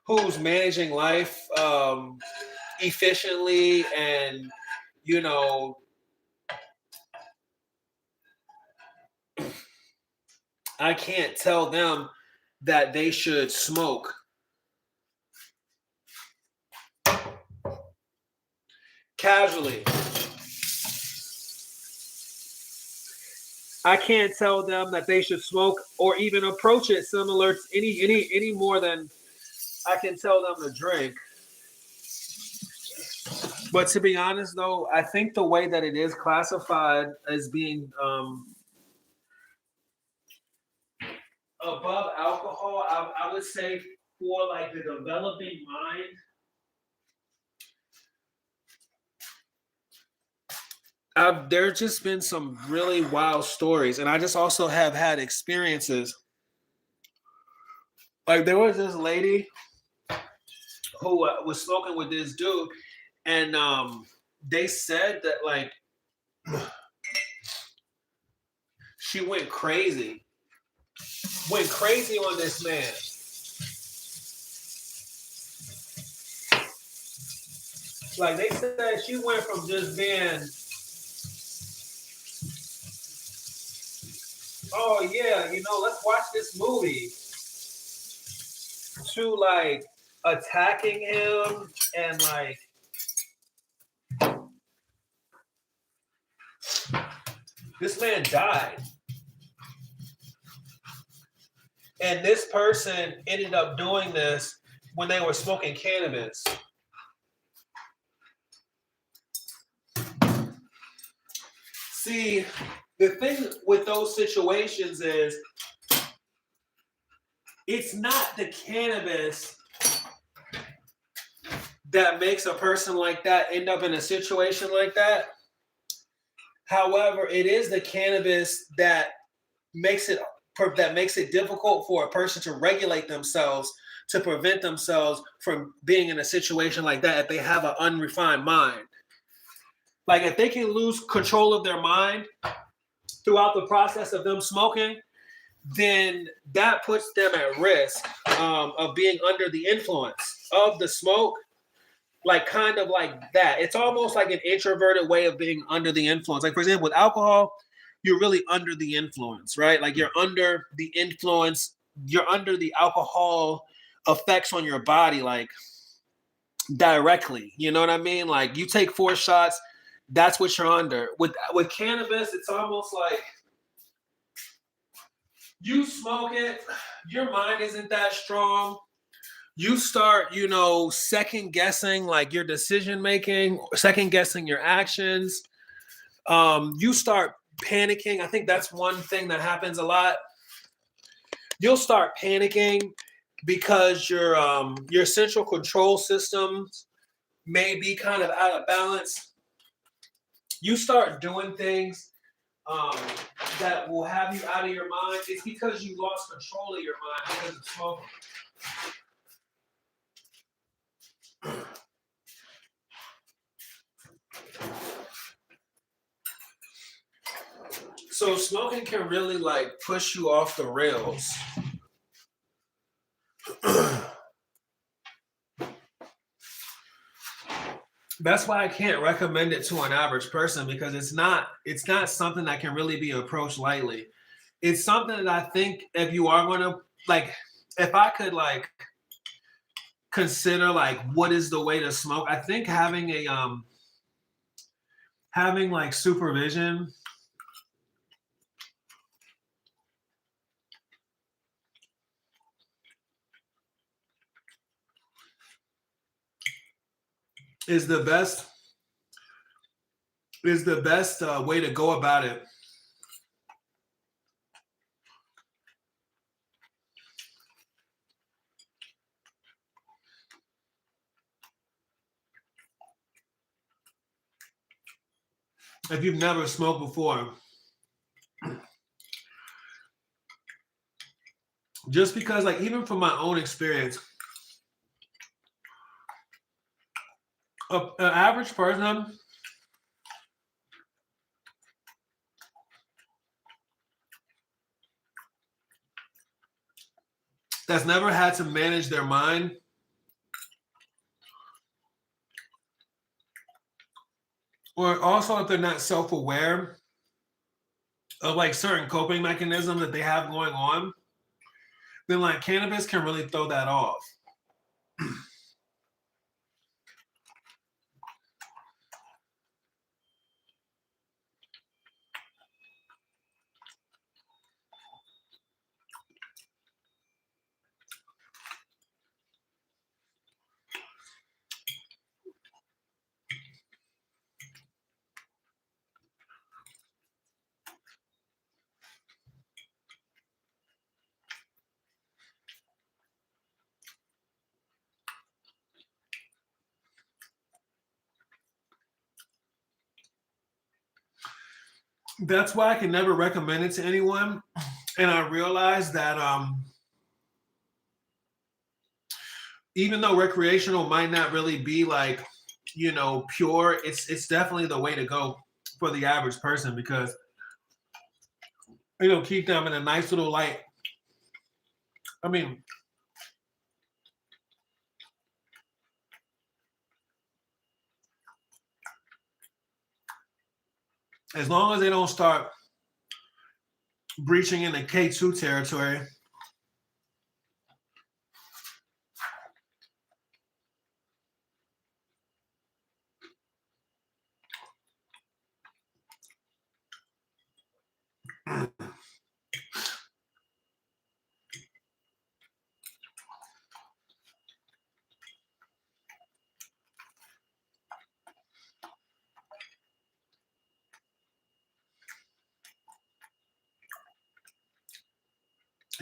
who's managing life efficiently and, you know, I can't tell them that they should smoke. Casually. I can't tell them that they should smoke or even approach it similar to any more than I can tell them to drink. But to be honest, though, I think the way that it is classified as being above alcohol, I would say for like the developing mind, there's just been some really wild stories, and I just also have had experiences. Like there was this lady who was smoking with this dude, and they said that like she went crazy on this man. Like they said, she went from just being, oh yeah, let's watch this movie, to like attacking him and like this man died. And this person ended up doing this when they were smoking cannabis. See, the thing with those situations is it's not the cannabis that makes a person like that end up in a situation like that. However, it is the cannabis that makes it difficult for a person to regulate themselves, to prevent themselves from being in a situation like that if they have an unrefined mind. Like if they can lose control of their mind throughout the process of them smoking, then that puts them at risk of being under the influence of the smoke. Like kind of like that. It's almost like an introverted way of being under the influence. Like for example, with alcohol, you're really under the influence, right? Like you're under the influence, you're under the alcohol effects on your body, like directly. You know what I mean? Like you take 4 shots, that's what you're under. With cannabis, it's almost like you smoke it, your mind isn't that strong. You start, second guessing like your decision making, second guessing your actions. You start panicking. I think that's one thing that happens a lot. You'll start panicking because your central control systems may be kind of out of balance. You start doing things that will have you out of your mind. It's because you lost control of your mind because of smoking. So smoking can really like push you off the rails. That's why I can't recommend it to an average person, because it's not something that can really be approached lightly. It's something that I think if you are going to like, if I could like consider like what is the way to smoke, I think having like supervision is the best way to go about it. If you've never smoked before, just because like even from my own experience, an average person that's never had to manage their mind, or also if they're not self-aware of like certain coping mechanisms that they have going on, then like cannabis can really throw that off. That's why I can never recommend it to anyone. And I realized that even though recreational might not really be like, pure, it's definitely the way to go for the average person because it'll keep them in a nice little light. I mean, as long as they don't start breaching into K2 territory.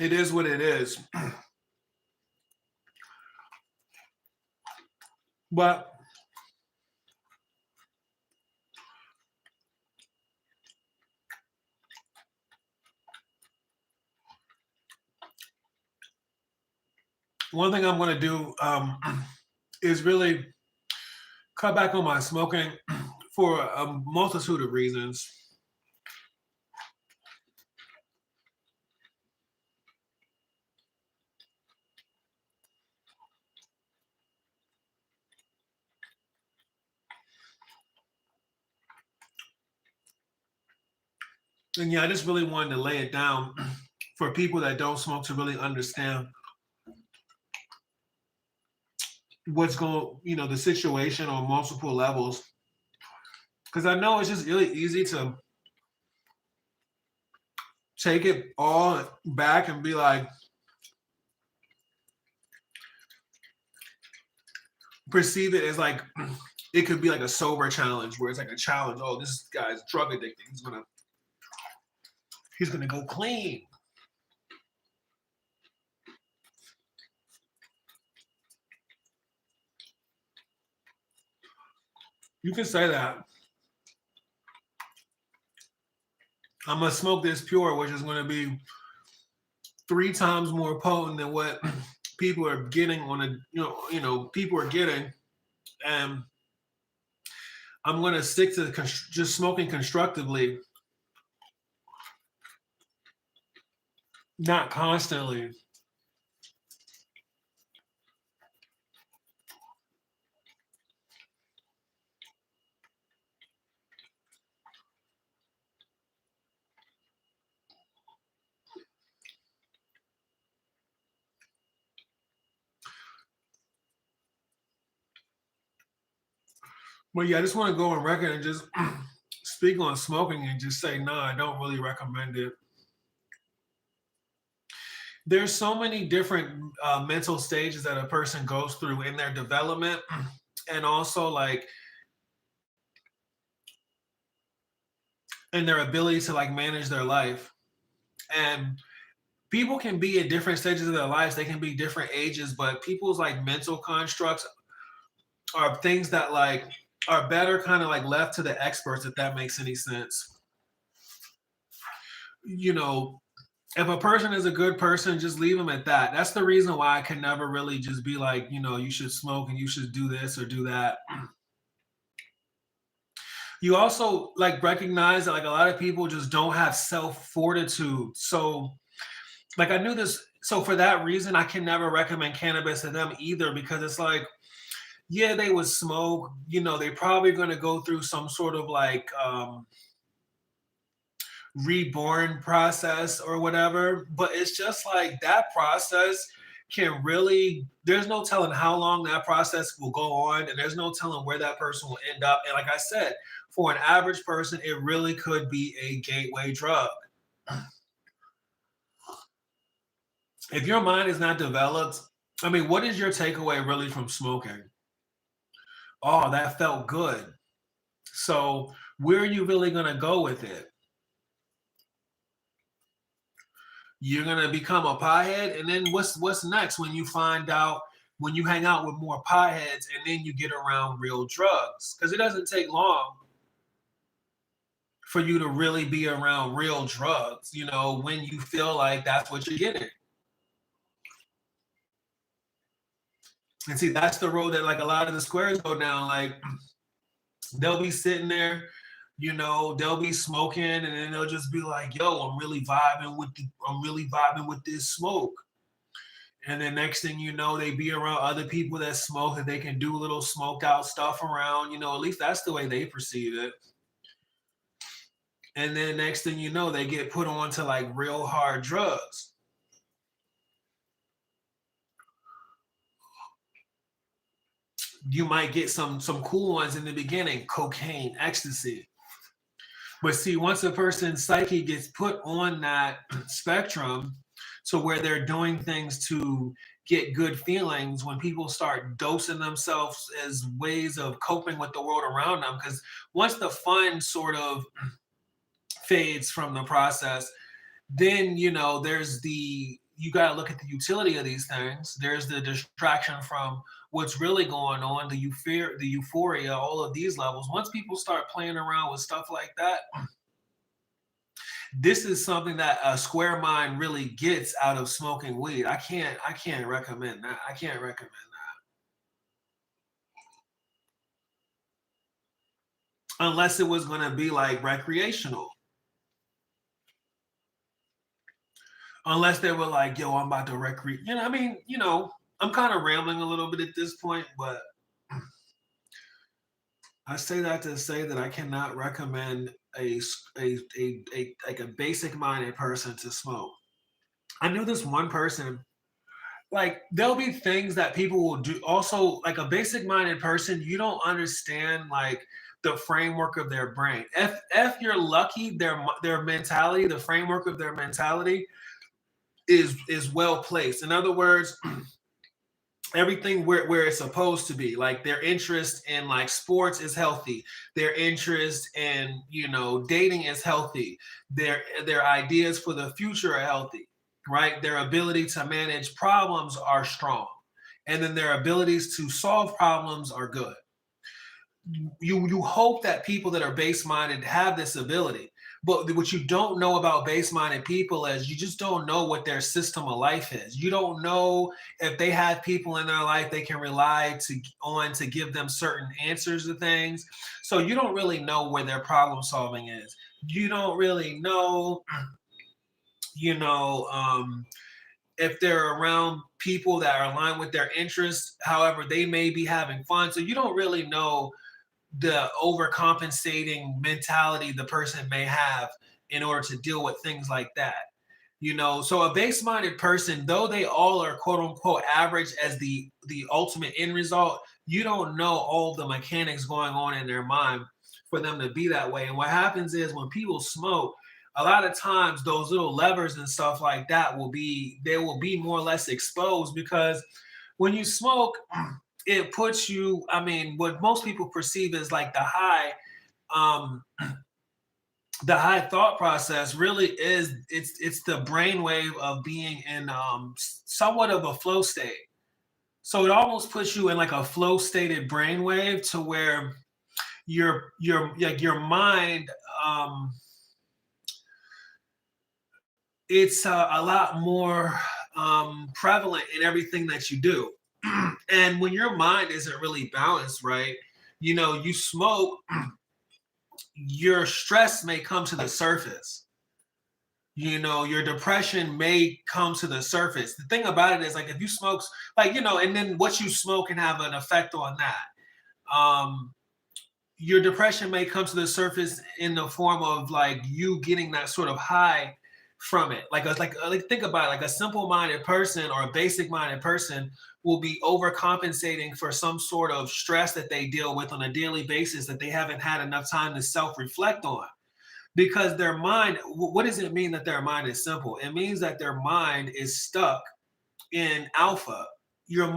It is what it is. But one thing I'm going to do is really cut back on my smoking for a multitude of reasons. And yeah, I just really wanted to lay it down for people that don't smoke to really understand what's going, the situation on multiple levels. Because I know it's just really easy to take it all back and be like, perceive it as like, it could be like a sober challenge where it's like a challenge. Oh, this guy's drug addicted. He's gonna go clean. You can say that. I'm gonna smoke this pure, which is gonna be 3 times more potent than what people are getting on a, people are getting. And I'm gonna stick to just smoking constructively, not constantly. But yeah, I just want to go on record and just speak on smoking and just say, no, I don't really recommend it. There's so many different mental stages that a person goes through in their development, and also like in their ability to like manage their life. And people can be at different stages of their lives. They can be different ages, but people's like mental constructs are things that like are better kind of like left to the experts, if that makes any sense. You know, if a person is a good person, just leave them at that. That's the reason why I can never really just be like, you should smoke and you should do this or do that. You also like recognize that like a lot of people just don't have self fortitude. So like I knew this. So for that reason, I can never recommend cannabis to them either because it's like, yeah, they would smoke. They're probably going to go through some sort of like reborn process or whatever. But it's just like that process can really, there's no telling how long that process will go on, and there's no telling where that person will end up. And like I said, for an average person, it really could be a gateway drug. If your mind is not developed, I mean, what is your takeaway really from smoking? Oh, that felt good. So where are you really going to go with it? You're going to become a pothead, and then what's next when you find out, when you hang out with more potheads and then you get around real drugs? Because it doesn't take long for you to really be around real drugs, when you feel like that's what you're getting. And see, that's the road that like a lot of the squares go down. Like they'll be sitting there, they'll be smoking, and then they'll just be like, "Yo, I'm really vibing with this smoke." And then next thing you know, they be around other people that smoke, that they can do little smoked out stuff around. At least that's the way they perceive it. And then next thing you know, they get put on to like real hard drugs. You might get some cool ones in the beginning, cocaine, ecstasy. But see, once a person's psyche gets put on that spectrum to where they're doing things to get good feelings, when people start dosing themselves as ways of coping with the world around them, because once the fun sort of fades from the process, then there's you got to look at the utility of these things. There's the distraction from what's really going on, the euphoria, all of these levels. Once people start playing around with stuff like that, this is something that a square mind really gets out of smoking weed. I can't recommend that. I can't recommend that unless it was going to be like recreational. Unless they were like, "Yo, I'm about to recreate." I mean, I'm kind of rambling a little bit at this point, but I say that to say that I cannot recommend a like a basic minded person to smoke. I knew this one person, like there'll be things that people will do. Also, like a basic minded person, you don't understand like the framework of their brain. If you're lucky, their mentality, the framework of their mentality is well placed. In other words, everything where it's supposed to be. Like their interest in like sports is healthy, their interest in dating is healthy, their ideas for the future are healthy, right? Their ability to manage problems are strong, and then their abilities to solve problems are good. You hope that people that are base minded have this ability. But what you don't know about base minded people is you just don't know what their system of life is. You don't know if they have people in their life they can rely on to give them certain answers to things. So you don't really know where their problem solving is. You don't really know, you know, if they're around people that are aligned with their interests. However, they may be having fun. So you don't really know the overcompensating mentality the person may have in order to deal with things like that. So a base-minded person, though they all are quote unquote average as the ultimate end result, you don't know all the mechanics going on in their mind for them to be that way. And what happens is when people smoke, a lot of times those little levers and stuff like that they will be more or less exposed, because when you smoke, it puts you, I mean, what most people perceive as like um the high thought process really is, it's the brainwave of being in somewhat of a flow state. So it almost puts you in like a flow stated brainwave to where your mind, um it's a lot more prevalent in everything that you do. And when your mind isn't really balanced, right? You smoke, your stress may come to the surface. Your depression may come to the surface. The thing about it is, like, if you smoke, like, and then what you smoke can have an effect on that. Your depression may come to the surface in the form of like you getting that sort of high from it. Like think about it, like a simple minded person or a basic minded person will be overcompensating for some sort of stress that they deal with on a daily basis that they haven't had enough time to self reflect on. Because their mind, what does it mean that their mind is simple? It means that their mind is stuck in alpha. Their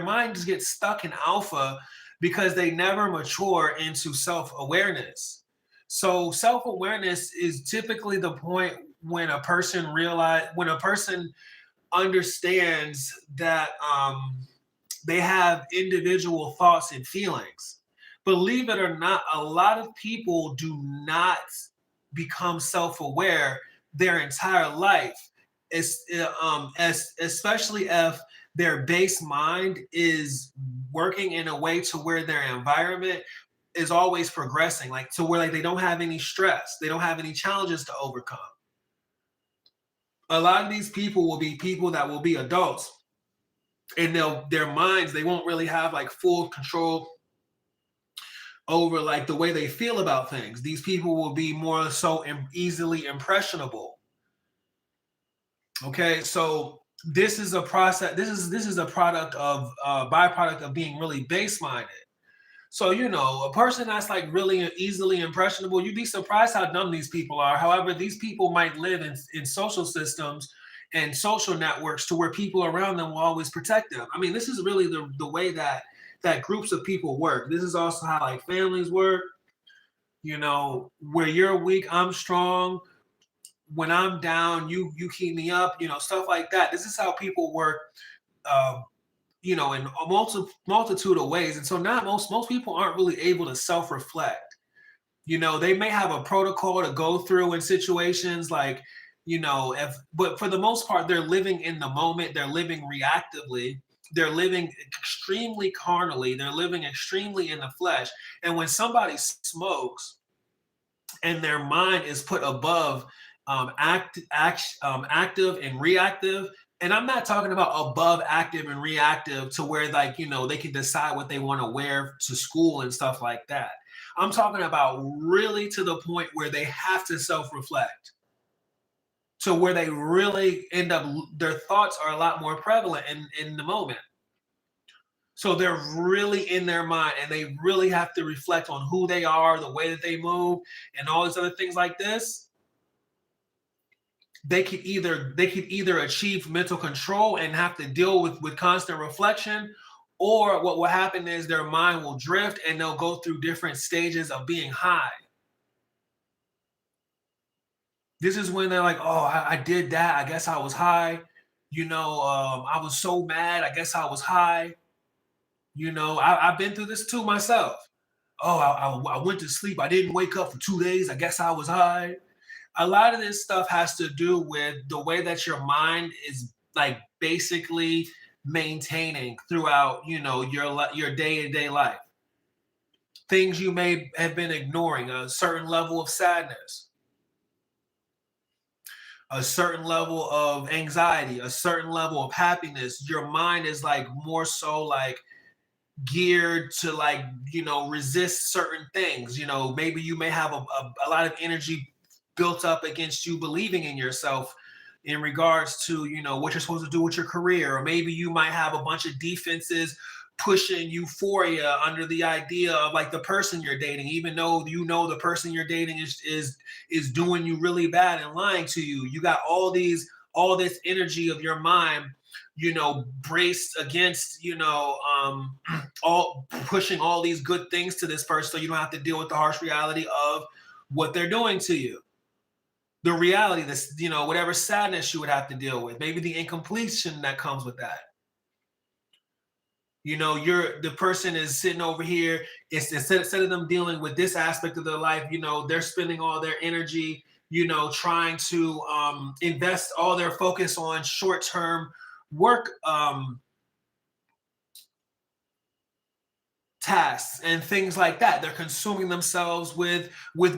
mind just gets stuck in alpha because they never mature into self-awareness. So self-awareness is typically the point when a person understands that they have individual thoughts and feelings. believe it or not, a lot of people do not become self-aware their entire life. It's as especially if their base mind is working in a way to where their environment is always progressing, like to where like they don't have any stress, they don't have any challenges to overcome. A lot of these people will be people that will be adults, and their minds, they won't really have like full control over like the way they feel about things. These people will be more so easily impressionable. Okay, so this is a process. This is a product of byproduct of being really base minded. So a person that's like really easily impressionable, you'd be surprised how dumb these people are. However, these people might live in social systems and social networks to where people around them will always protect them. I mean, this is really the way that groups of people work. This is also how like families work. Where you're weak, I'm strong. When I'm down, you keep me up. Stuff like that. This is how people work. Uh, in a multitude of ways. And so now most people aren't really able to self-reflect. They may have a protocol to go through in situations like, if but for the most part, they're living in the moment, they're living reactively, they're living extremely carnally, they're living extremely in the flesh. And when somebody smokes and their mind is put above active and reactive. And I'm not talking about above active and reactive to where like, they can decide what they want to wear to school and stuff like that. I'm talking about really to the point where they have to self-reflect, to where they really end up, their thoughts are a lot more prevalent in the moment. So they're really in their mind and they really have to reflect on who they are, the way that they move, and all these other things like this. They could either achieve mental control and have to deal with constant reflection, or what will happen is their mind will drift and they'll go through different stages of being high. This is when they're like, oh, I did that, I guess I was high. I was so mad, I guess I was high. I've been through this too myself. Oh, I went to sleep, I didn't wake up for 2 days, I guess I was high. A lot of this stuff has to do with the way that your mind is like basically maintaining throughout, your day-to-day life. Things you may have been ignoring, a certain level of sadness, a certain level of anxiety, a certain level of happiness. Your mind is like more so like geared to like, resist certain things. Maybe you may have a lot of energy built up against you believing in yourself in regards to what you're supposed to do with your career, or maybe you might have a bunch of defenses pushing euphoria under the idea of like the person you're dating, even though the person you're dating is doing you really bad and lying to you. You got all this energy of your mind, braced against, all pushing all these good things to this person so you don't have to deal with the harsh reality of what they're doing to you. The reality, this, whatever sadness you would have to deal with, maybe the incompletion that comes with that. The person is sitting over here. It's instead of them dealing with this aspect of their life, they're spending all their energy, trying to invest all their focus on short-term work tasks and things like that. They're consuming themselves with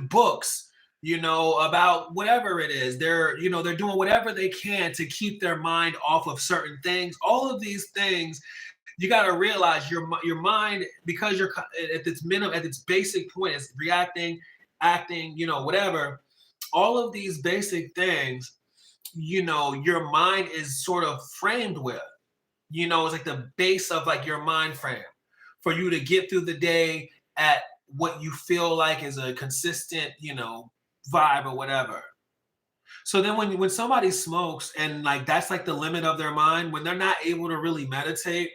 books, about whatever it is. They're doing whatever they can to keep their mind off of certain things. All of these things, you got to realize your mind, because you're at its minimum, at its basic point, is reacting, acting, whatever. All of these basic things, your mind is sort of framed with. It's like the base of like your mind frame for you to get through the day at what you feel like is a consistent, vibe or whatever. So then when somebody smokes and like that's like the limit of their mind, when they're not able to really meditate,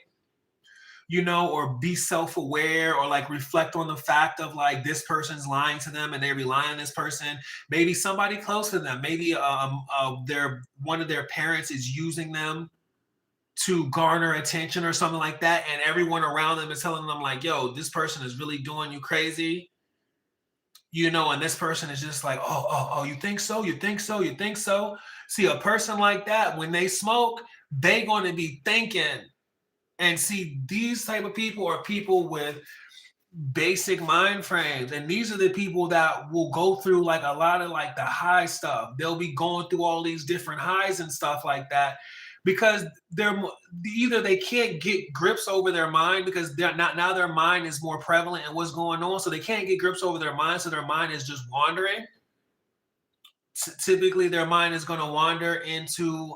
or be self-aware, or like reflect on the fact of like this person's lying to them and they rely on this person, maybe somebody close to them, maybe their one of their parents is using them to garner attention or something like that, and everyone around them is telling them like, yo, this person is really doing you crazy, and this person is just like, oh, you think so, you think so, you think so. See, a person like that, when they smoke, they going to be thinking. And see, these type of people are people with basic mind frames, and these are the people that will go through like a lot of like the high stuff. They'll be going through all these different highs and stuff like that, because either they can't get grips over their mind, because they're not, now their mind is more prevalent in what's going on, so they can't get grips over their mind, so their mind is just wandering. Typically their mind is going to wander into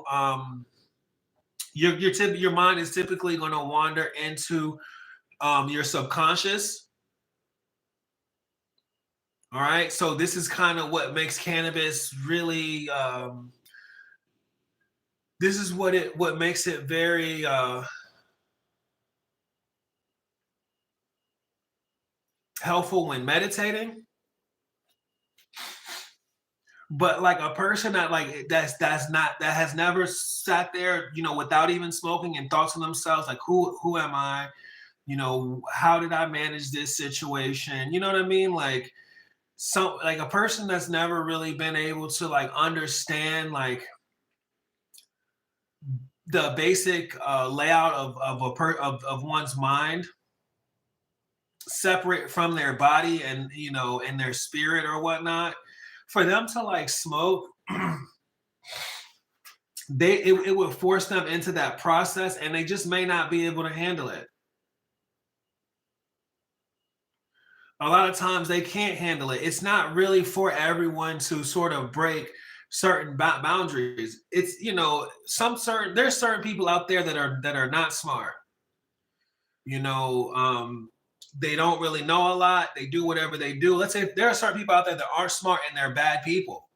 your mind is typically going to wander into your subconscious. All right, so this is kind of what makes cannabis really. This is what makes it very helpful when meditating. But like a person that like that's not that has never sat there, without even smoking, and thought to themselves like, who am I? How did I manage this situation? You know what I mean? Like, so like a person that's never really been able to like understand like the basic layout of one's mind, separate from their body and and their spirit or whatnot, for them to like smoke, it would force them into that process, and they just may not be able to handle it. A lot of times they can't handle it. It's not really for everyone to sort of break certain boundaries. It's there's certain people out there that are not smart. you know they don't really know a lot. They do whatever they do. Let's say there are certain people out there that aren't smart and they're bad people,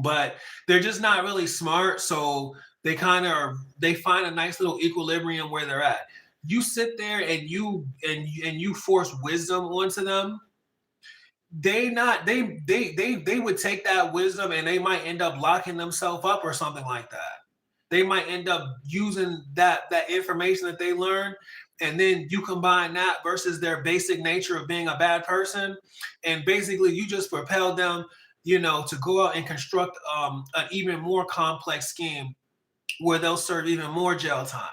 but they're just not really smart, so they find a nice little equilibrium where they're at. You sit there and you force wisdom onto them. They would take that wisdom and they might end up locking themselves up or something like that. They might end up using that information that they learned, and then you combine that versus their basic nature of being a bad person, and basically you just propel them, to go out and construct an even more complex scheme where they'll serve even more jail time.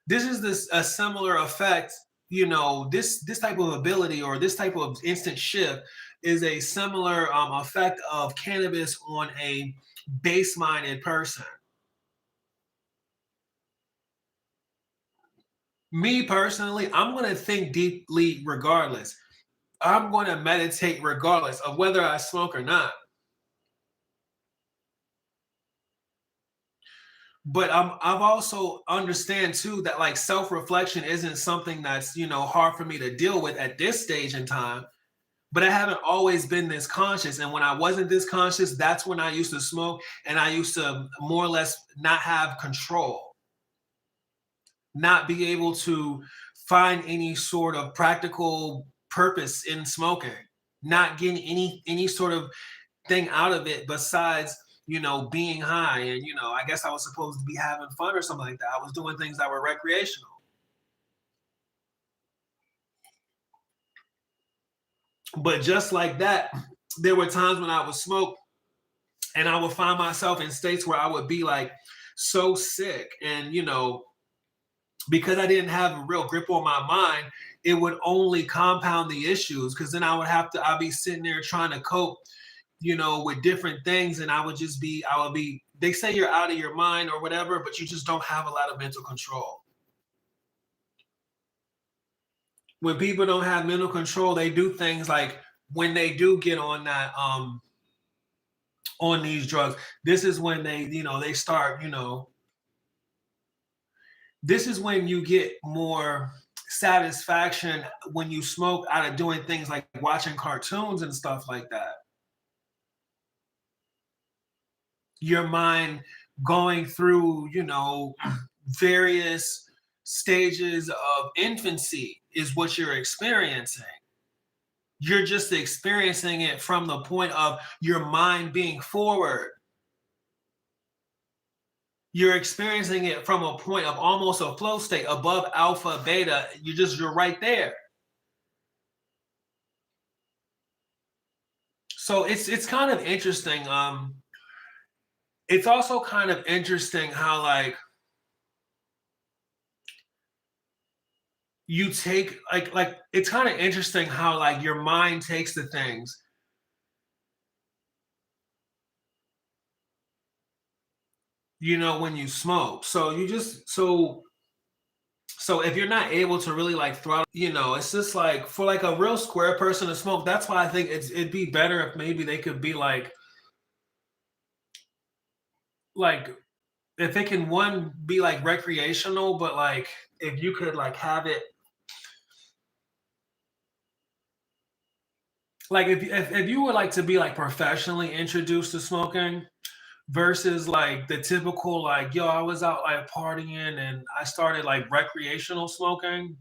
This is a similar effect. This type of ability or this type of instant shift is a similar effect of cannabis on a base-minded person. Me personally, I'm going to think deeply regardless. I'm going to meditate regardless of whether I smoke or not. But I've also understand too that like self-reflection isn't something that's hard for me to deal with at this stage in time. But I haven't always been this conscious, and when I wasn't this conscious, that's when I used to smoke, and I used to more or less not have control, not be able to find any sort of practical purpose in smoking, not getting any sort of thing out of it besides being high. And I guess I was supposed to be having fun or something like that. I was doing things that were recreational. But just like that, there were times when I would smoke and I would find myself in states where I would be like so sick, and because I didn't have a real grip on my mind, it would only compound the issues, because then I'd be sitting there trying to cope with different things, and I would be, they say you're out of your mind or whatever, but you just don't have a lot of mental control. When people don't have mental control, they do things like, when they do get on that on these drugs, this is when they start, this is when you get more satisfaction when you smoke out of doing things like watching cartoons and stuff like that. Your mind going through, various stages of infancy is what you're experiencing. You're just experiencing it from the point of your mind being forward. you're experiencing it from a point of almost a flow state above alpha, beta. You're right there. So it's kind of interesting. It's also kind of interesting how like you take like it's kind of interesting how like your mind takes the things, when you smoke. So you just so if you're not able to really like throttle, it's just like for like a real square person to smoke. That's why I think it'd be better if maybe they could be like if it can one be like recreational, but like if you could like have it like if you would like to be like professionally introduced to smoking versus like the typical like yo I was out like partying and I started like recreational smoking.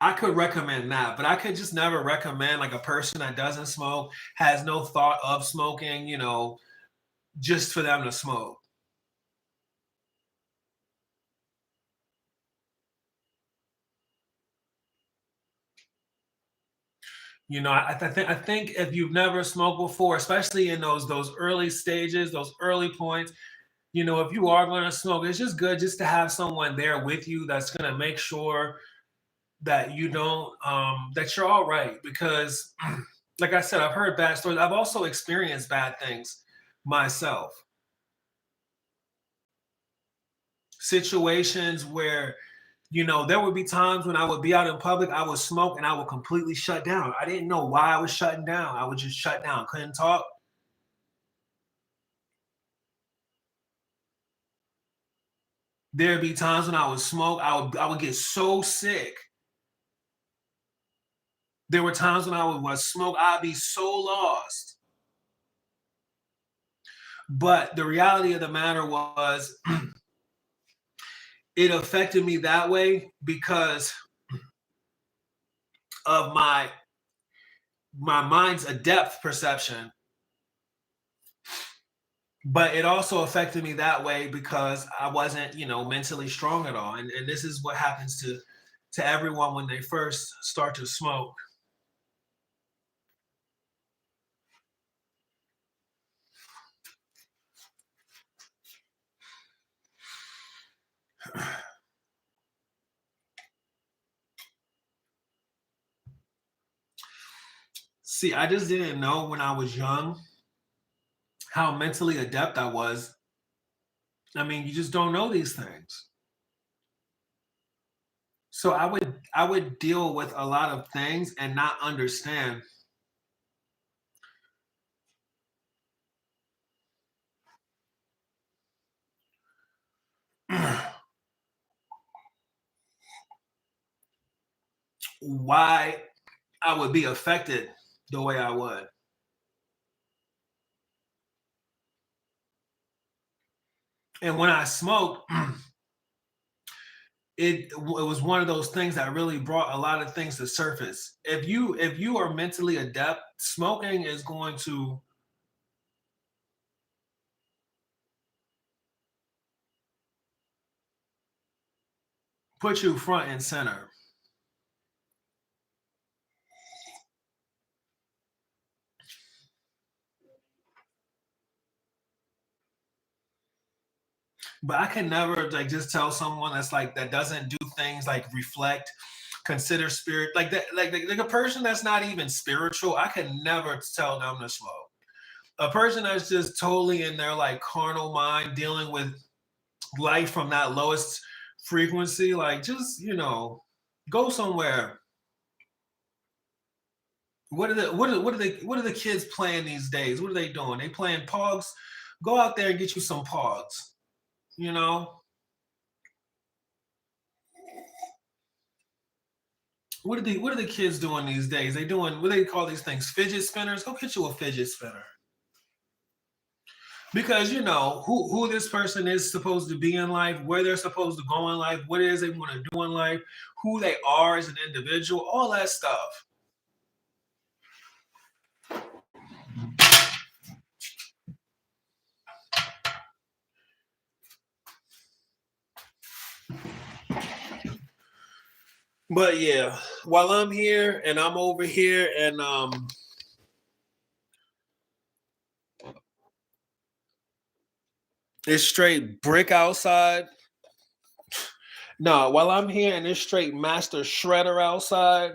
I could recommend that, but I could just never recommend like a person that doesn't smoke, has no thought of smoking, just for them to smoke. I think if you've never smoked before, especially in those early stages, those early points, if you are going to smoke, it's just good just to have someone there with you that's going to make sure that you don't that you're all right because like I said, I've heard bad stories. I've also experienced bad things myself. Situations where there would be times when I would be out in public, I would smoke and I would completely shut down. I didn't know why I was shutting down. I would just shut down, couldn't talk. There'd be times when I would smoke, I would get so sick. There were times when I would smoke, I'd be so lost. But the reality of the matter was it affected me that way because of my mind's a depth perception, but it also affected me that way because I wasn't, mentally strong at all. And this is what happens to everyone when they first start to smoke. See, I just didn't know when I was young how mentally adept I was. I mean, you just don't know these things. So I would deal with a lot of things and not understand. Why I would be affected the way I would. And when I smoked, it was one of those things that really brought a lot of things to surface. If you are mentally adept, smoking is going to put you front and center. But I can never like just tell someone that's like that doesn't do things like reflect, consider spirit, like that, like a person that's not even spiritual. I can never tell them to smoke. A person that's just totally in their like carnal mind, dealing with life from that lowest frequency, like just go somewhere. What are the kids playing these days? What are they doing? They playing pogs. Go out there and get you some pogs. You know what are the kids doing these days? They doing what they call these things fidget spinners. Go get you a fidget spinner because you know who this person is supposed to be in life, where they're supposed to go in life, what it is they want to do in life, who they are as an individual, all that stuff. But yeah, while I'm here and I'm over here and it's straight brick outside. No, while I'm here and it's straight master shredder outside.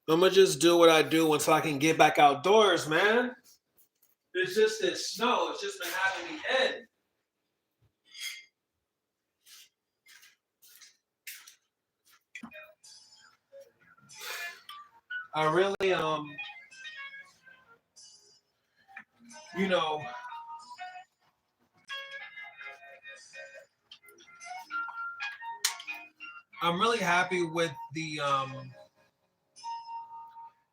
I'm gonna just do what I do until I can get back outdoors, man. It's just this snow. It's just been having me in. I really you know, I'm really happy with the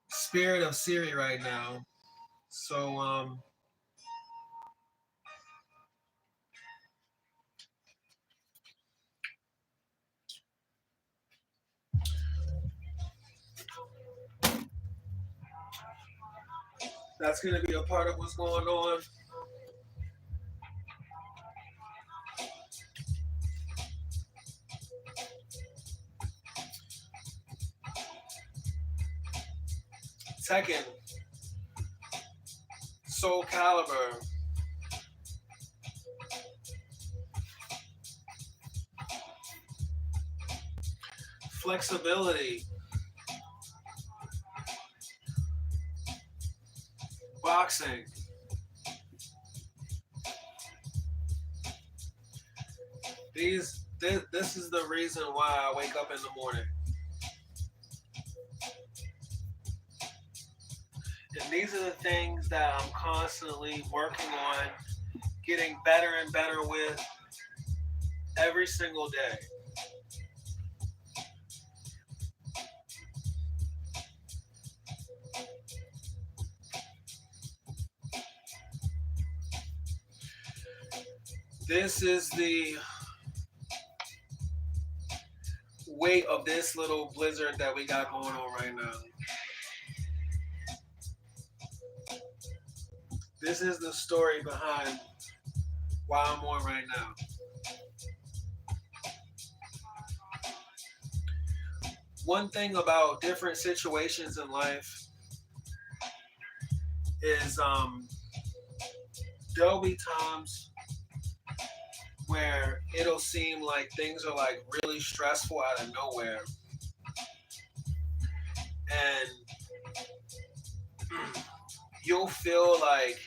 spirit of Siri right now. So that's gonna be a part of what's going on. Second, Soul Caliber. Flexibility. Boxing. This is the reason why I wake up in the morning. And these are the things that I'm constantly working on, getting better and better with every single day. This is the weight of this little blizzard that we got going on right now. This is the story behind why I'm on right now. One thing about different situations in life is there'll be times where it'll seem like things are like really stressful out of nowhere. And you'll feel like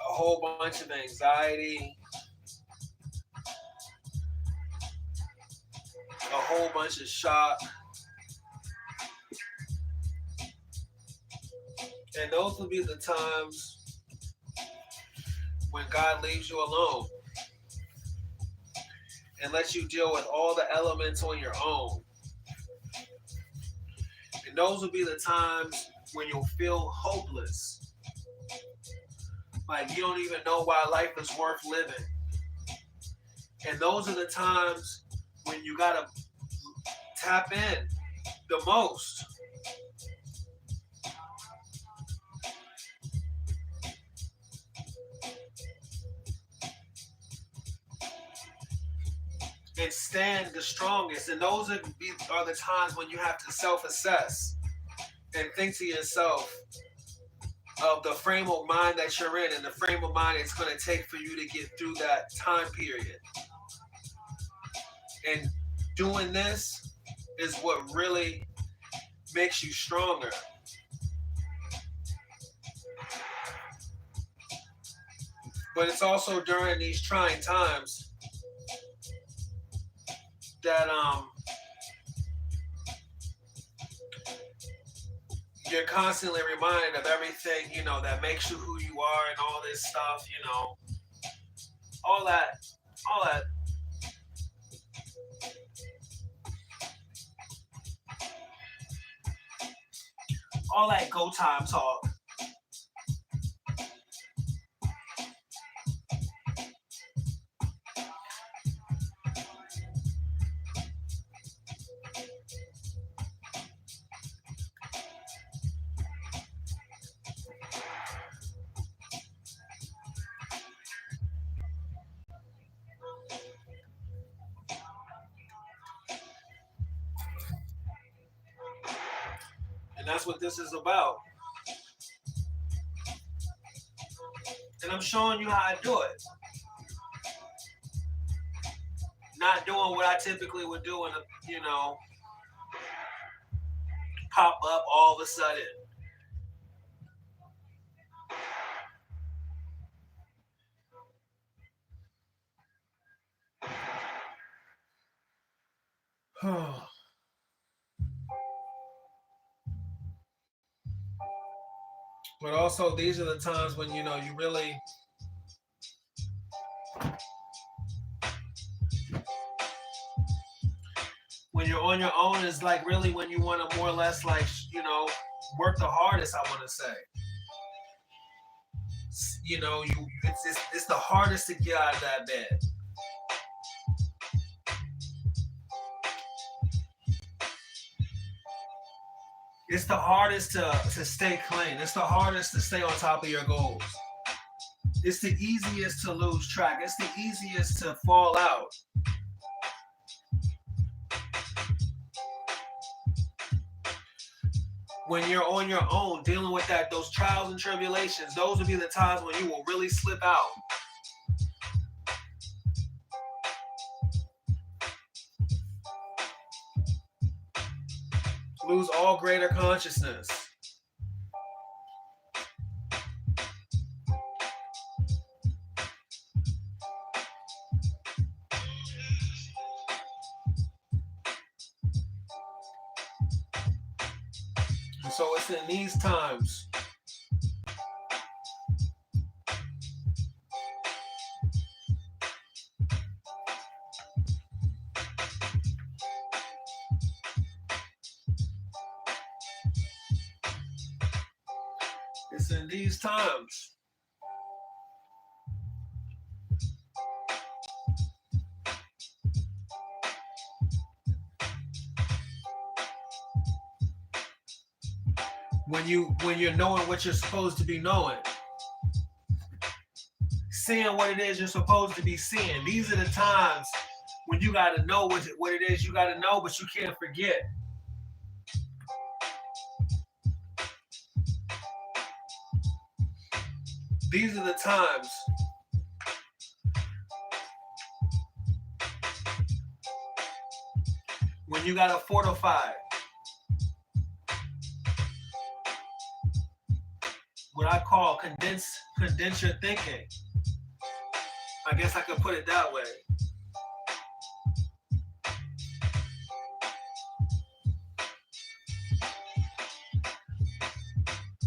a whole bunch of anxiety, a whole bunch of shock. And those will be the times when God leaves you alone and lets you deal with all the elements on your own. And those will be the times when you'll feel hopeless. Like you don't even know why life is worth living. And those are the times when you gotta tap in the most. And stand the strongest. And those are the times when you have to self-assess and think to yourself of the frame of mind that you're in and the frame of mind it's going to take for you to get through that time period. And doing this is what really makes you stronger. But it's also during these trying times that you're constantly reminded of everything, that makes you who you are and all this stuff, all that all that go time talk. That's what this is about. And I'm showing you how I do it. Not doing what I typically would do in a, pop up all of a sudden. But also, these are the times when, you really, when you're on your own is like really when you want to more or less like, work the hardest, I want to say. It's the hardest to get out of that bed. It's the hardest to stay clean. It's the hardest to stay on top of your goals. It's the easiest to lose track. It's the easiest to fall out. When you're on your own, dealing with those trials and tribulations, those will be the times when you will really slip out. Lose all greater consciousness. And so it's in these times when you're knowing what you're supposed to be knowing, seeing what it is you're supposed to be seeing. These are the times when you got to know what it is you got to know, but you can't forget. These are the times when you got to fortify what I call condense your thinking. I guess I could put it that way.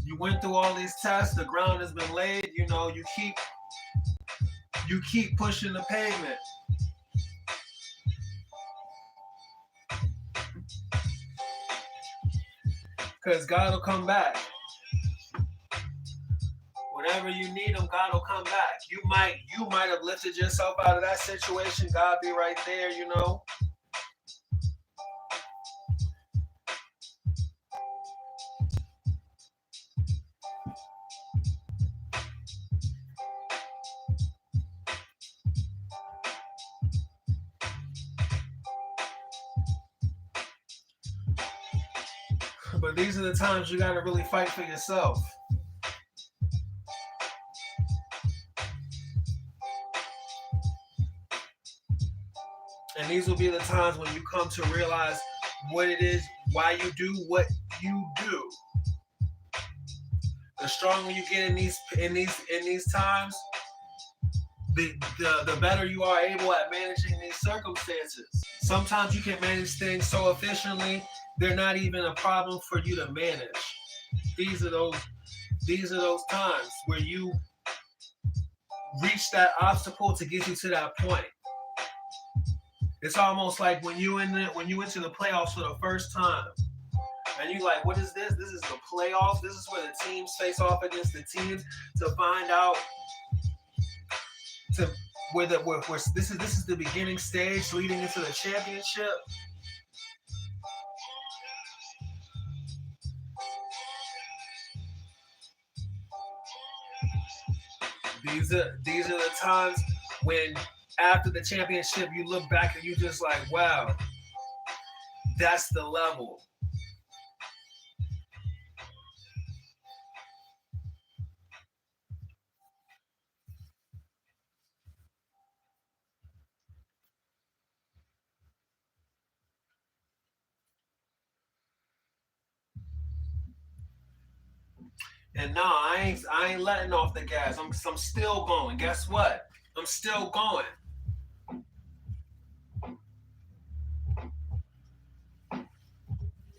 You went through all these tests, the ground has been laid, you keep pushing the pavement. Because God will come back. Whenever you need him, God will come back. You might have lifted yourself out of that situation. God be right there, But these are the times you got to really fight for yourself. And these will be the times when you come to realize what it is, why you do what you do. The stronger you get in these times, the better you are able at managing these circumstances. Sometimes you can manage things so efficiently, they're not even a problem for you to manage. These are those times where you reach that obstacle to get you to that point. It's almost like when you went to the playoffs for the first time, and you like, what is this? This is the playoffs. This is where the teams face off against the teams to find out where this is the beginning stage leading into the championship. These are the times when after the championship you look back and you just like, wow, that's the level. And no, I ain't letting off the gas. I'm still going. Guess what? I'm still going.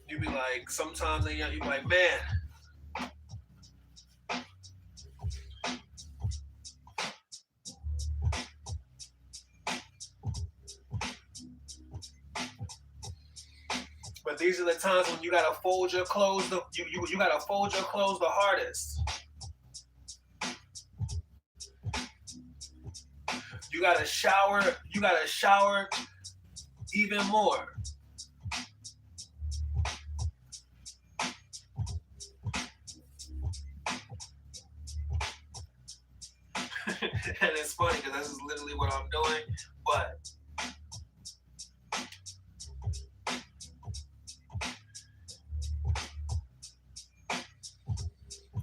You be like, sometimes you be like, man, but these are the times when you gotta fold your clothes. You gotta fold your clothes the hardest. You gotta shower. You gotta shower even more. And it's funny because this is literally what I'm doing. But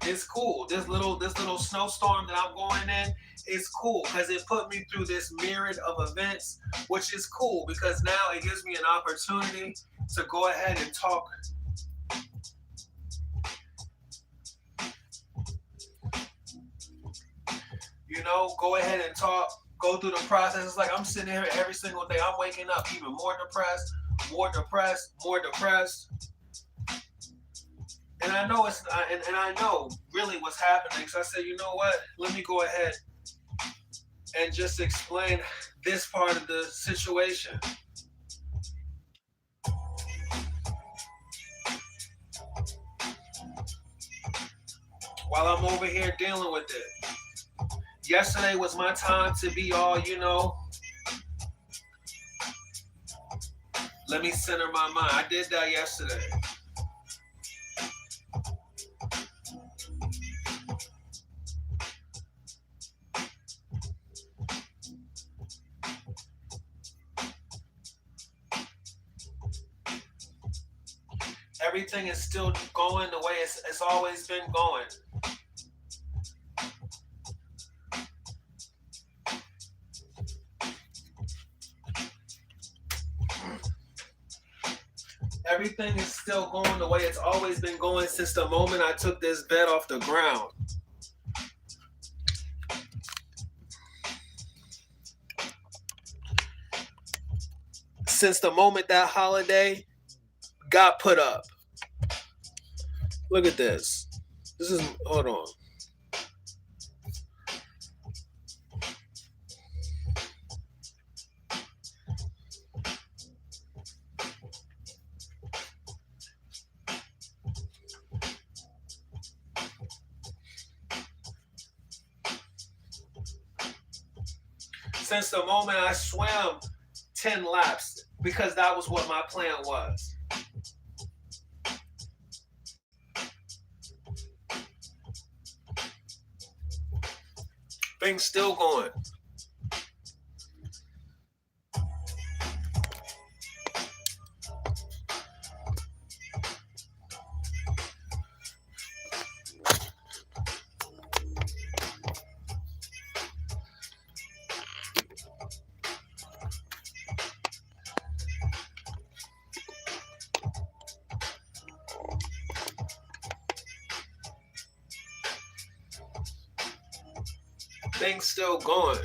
it's cool. This little snowstorm that I'm going in is cool because it put me through this myriad of events, which is cool because now it gives me an opportunity to go ahead and talk. Go ahead and talk, go through the process. It's like I'm sitting here every single day. I'm waking up even more depressed, more depressed, more depressed. And I know and I know really what's happening. So I said, you know what? Let me go ahead and just explain this part of the situation. While I'm over here dealing with it. Yesterday was my time to be all, let me center my mind. I did that yesterday. Everything is still going the way it's always been going. Everything is still going the way it's always been going since the moment I took this bed off the ground. Since the moment that holiday got put up. Look at this. Hold on. Since the moment I swam 10 laps, because that was what my plan was. Things still going. Things still going.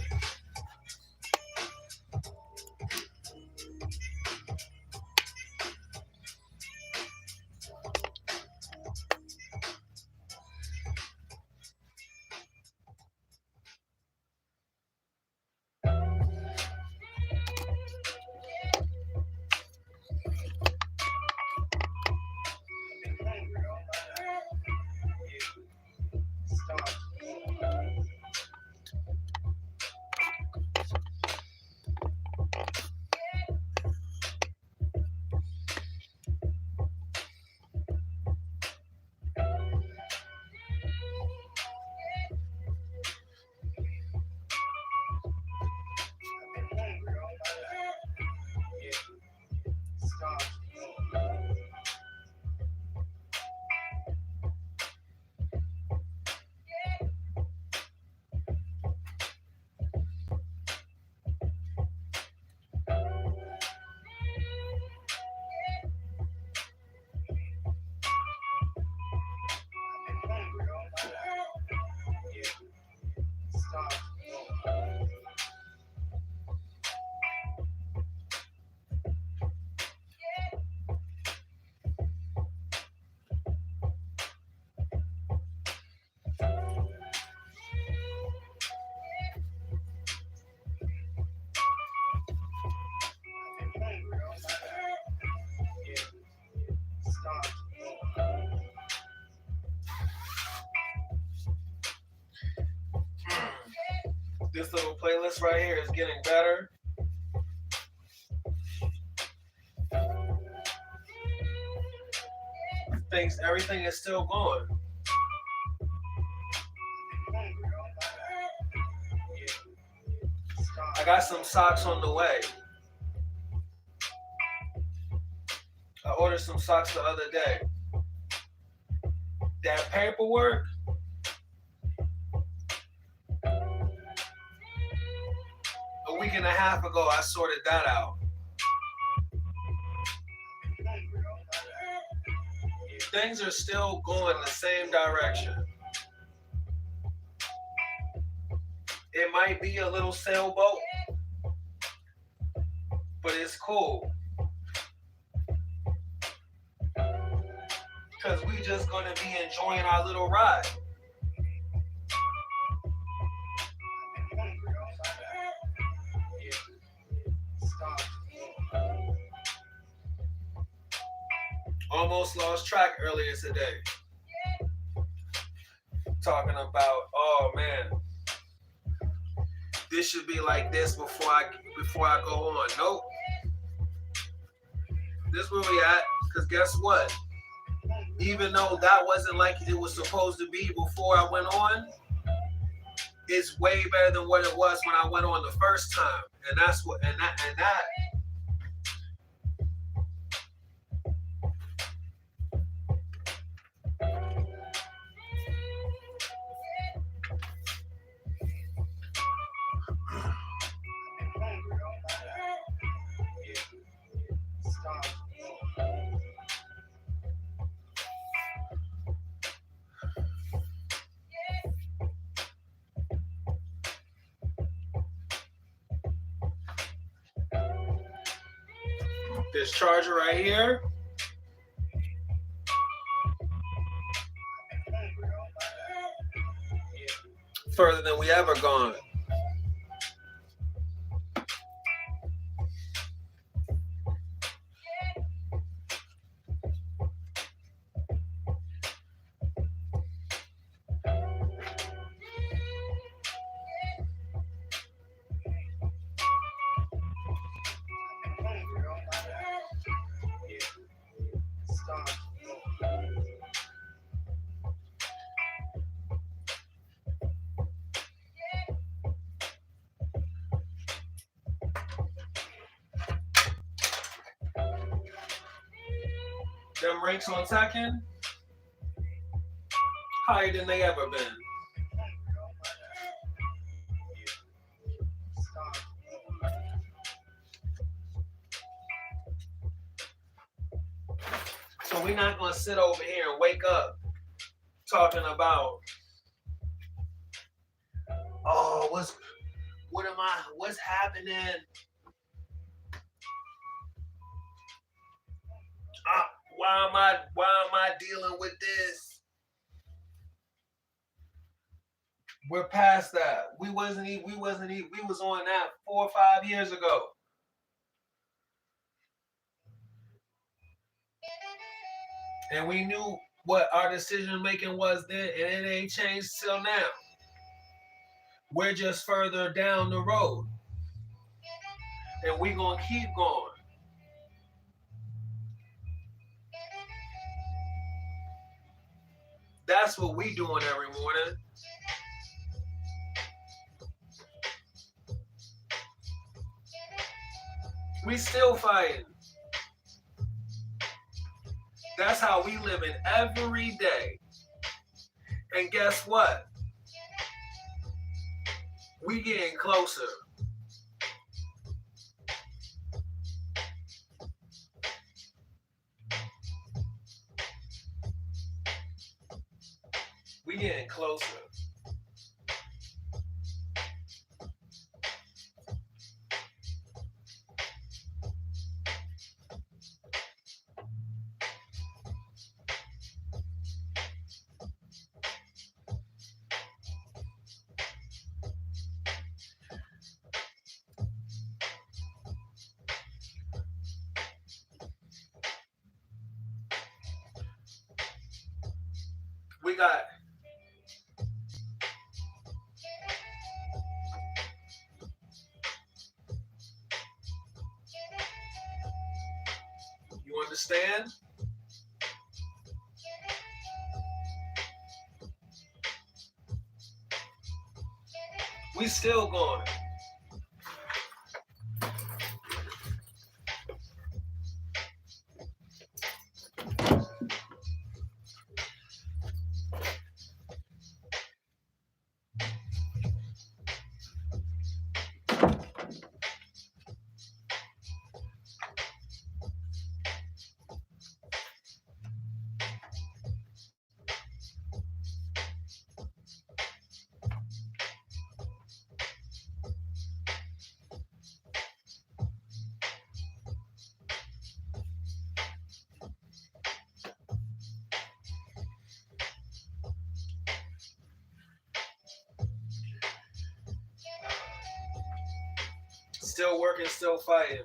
This little playlist right here is getting better. Everything is still going. I got some socks on the way. I ordered some socks the other day. That paperwork, a week and a half ago, I sorted that out. Things are still going the same direction. It might be a little sailboat, but it's cool. Because we just gonna be enjoying our little ride. Almost lost track earlier today. Talking about, oh man, this should be like this before I go on. Nope. This where we at, because guess what? Even though that wasn't like it was supposed to be before I went on, it's way better than what it was when I went on the first time. And that's what and that this charger right here, further than we ever gone. Them rates on Tekken, higher than they ever been. So we're not gonna sit over here and wake up talking about, oh, what's happening? Why am I dealing with this? We're past that. We was on that 4 or 5 years ago. And we knew what our decision making was then, and it ain't changed till now. We're just further down the road. And we gonna keep going. That's what we doing every morning. We still fighting. That's how we living every day. And guess what? We getting closer. We getting closer. We got understand? We still going. Still working, still fighting.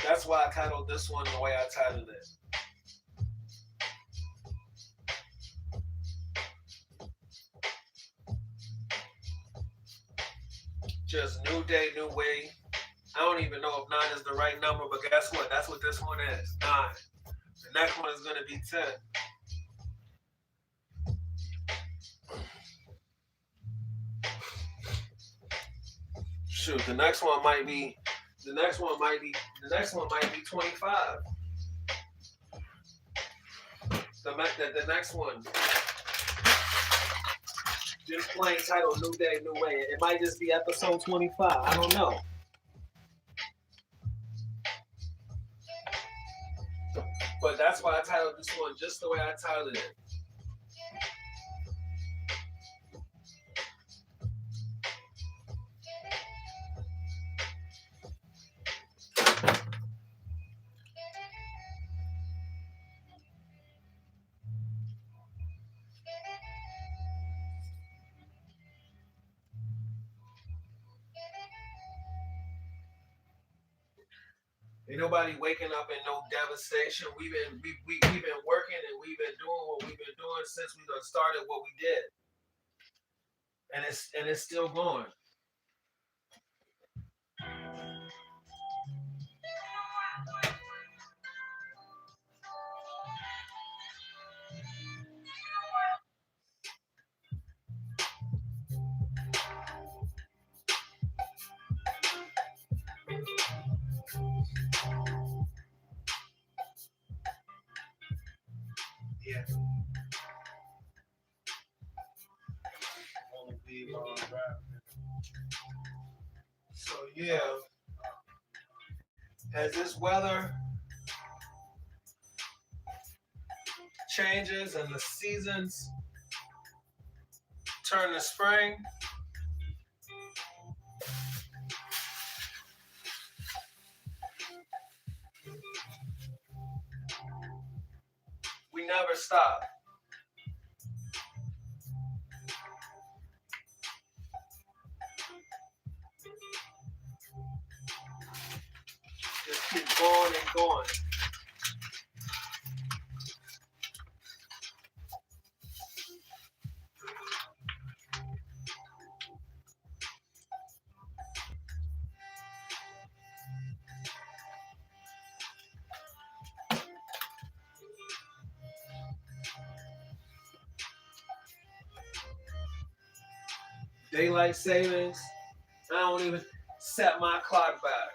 That's why I titled this one the way I titled it. Just new day, new way. I don't even know if 9 is the right number, but guess what? That's what this one is. 9. The next one is going to be 10. Shoot, the next one might be 25. The next one. Just plain title, New Day, New Way. It might just be episode 25. I don't know. But that's why I titled this one just the way I titled it. Ain't nobody waking up in no devastation. We've been working and we've been doing what we've been doing since we done started what we did, and it's still going. Yeah. So yeah, as this weather changes and the seasons turn to spring, we never stop. Just keep going and going. Daylight savings, I don't even set my clock back.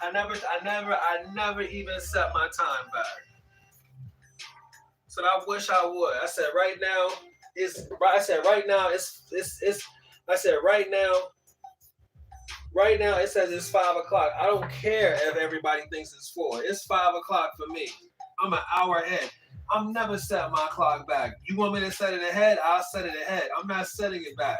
I never even set my time back. So I wish I would. I said right now it's right now it says it's 5 o'clock. I don't care if everybody thinks it's 4. It's 5 o'clock for me. I'm an hour ahead. I'm never set my clock back. You want me to set it ahead? I'll set it ahead. I'm not setting it back.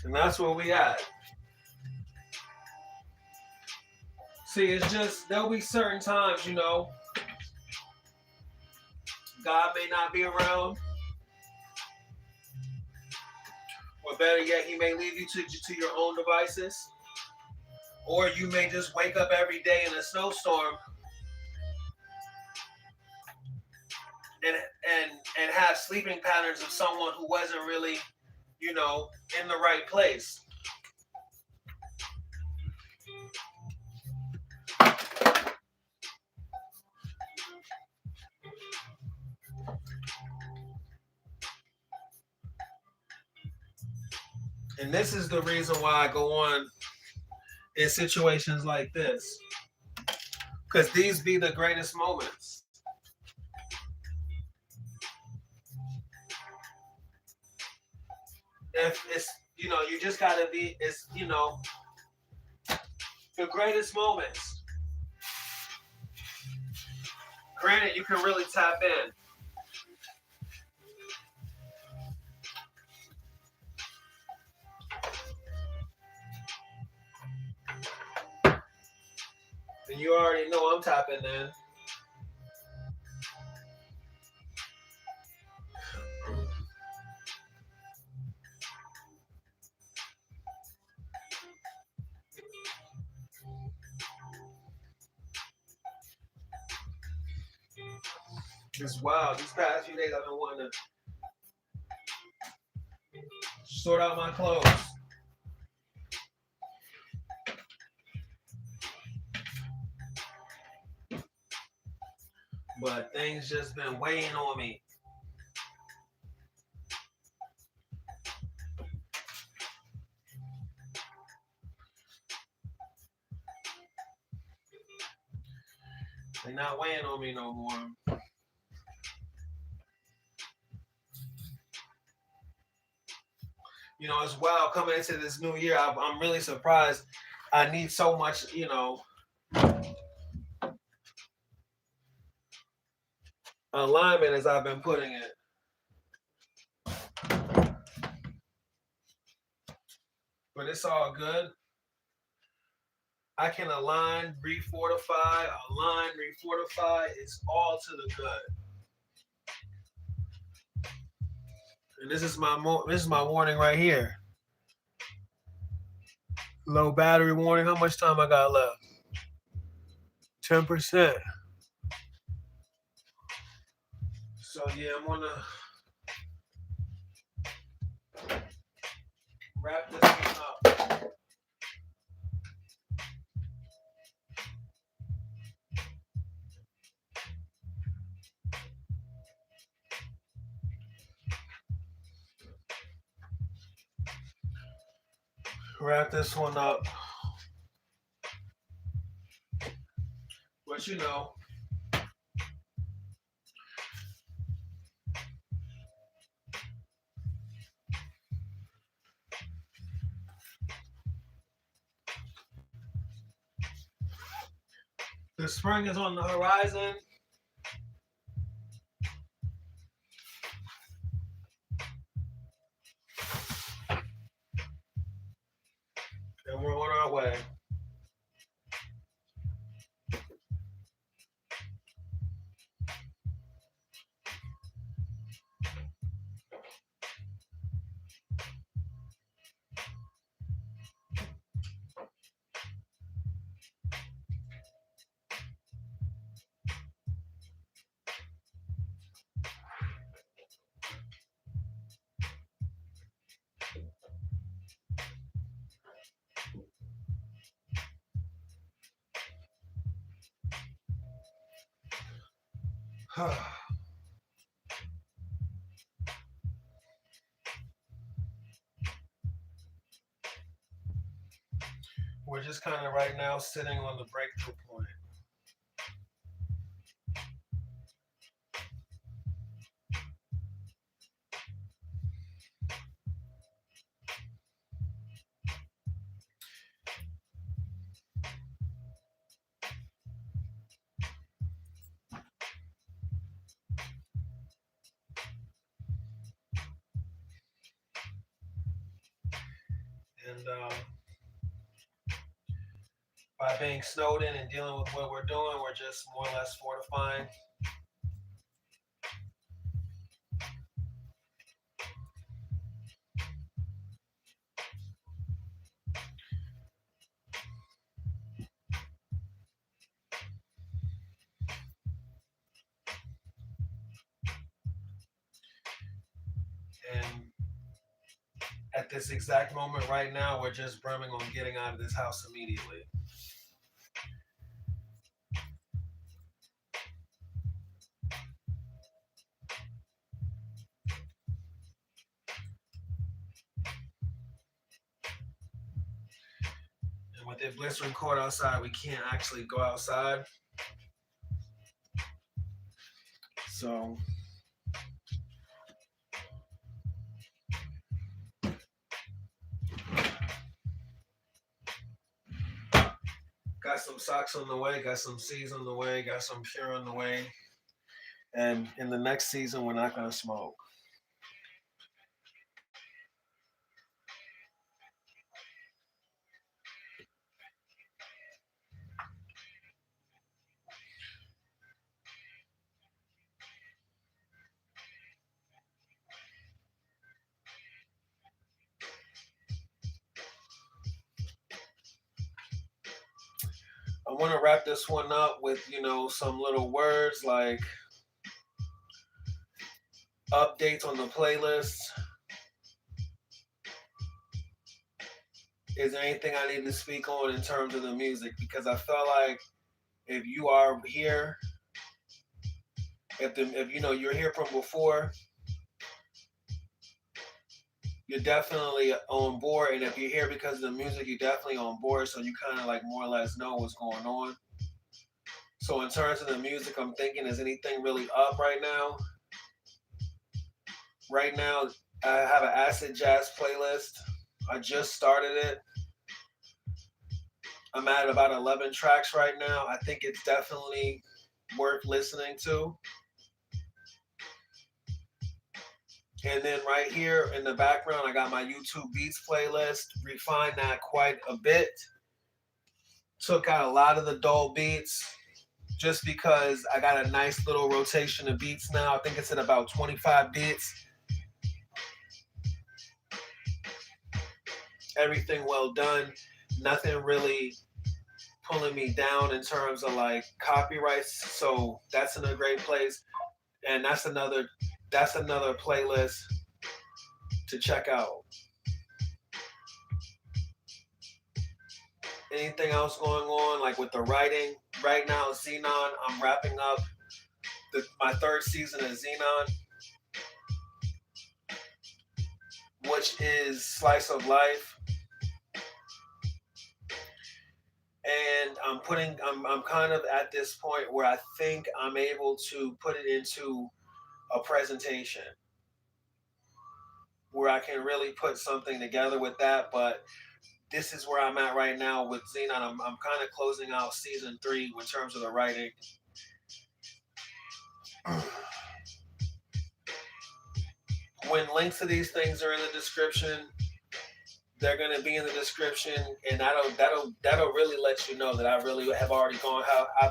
And that's where we at. See, it's just, there'll be certain times, you know, God may not be around, or better yet, he may leave you to your own devices, or you may just wake up every day in a snowstorm and have sleeping patterns of someone who wasn't really, you know, in the right place. And this is the reason why I go on in situations like this, because these be the greatest moments. If it's, you know, you just gotta be, it's, you know, the greatest moments. Granted, you can really tap in. And you already know I'm tapping in. Just wow, these past few days I've been wanting to sort out my clothes. But things just been weighing on me. They're not weighing on me no more. You know, as well, coming into this new year, I'm really surprised. I need so much, you know, alignment as I've been putting it. But it's all good. I can align, refortify, align, refortify. It's all to the good. And this is my warning right here. Low battery warning. How much time I got left? 10%. So yeah, I'm gonna wrap this one up. Wrap this one up. But you know, the spring is on the horizon. And we're on our way. We're just kind of right now sitting on the breakthrough point. And by being snowed in and dealing with what we're doing, we're just more or less fortifying. And at this exact moment right now, we're just brimming on getting out of this house immediately. And with it blistering cold outside, we can't actually go outside. So got some socks on the way, got some C's on the way, got some Pure on the way. And in the next season, we're not going to smoke. I want to wrap this one up with, some little words like updates on the playlist. Is there anything I need to speak on in terms of the music? Because I felt like if you are here, if you're here from before, you're definitely on board. And if you're here because of the music, you're definitely on board. So you kind of like more or less know what's going on. So in terms of the music, I'm thinking, is anything really up right now? Right now, I have an acid jazz playlist. I just started it. I'm at about 11 tracks right now. I think it's definitely worth listening to. And then right here in the background, I got my YouTube Beats playlist. Refined that quite a bit. Took out a lot of the dull beats just because I got a nice little rotation of beats now. I think it's at about 25 beats. Everything well done. Nothing really pulling me down in terms of like copyrights. So that's in a great place. And that's another playlist to check out. Anything else going on like with the writing? Right now, XENON, I'm wrapping up my third season of XENON, which is Slice of Life. And I'm kind of at this point where I think I'm able to put it into a presentation where I can really put something together with that. But this is where I'm at right now with XENON. I'm kind of closing out season 3 in terms of the writing. When links to these things are in the description, they're going to be in the description, and that'll really let you know that I really have already I've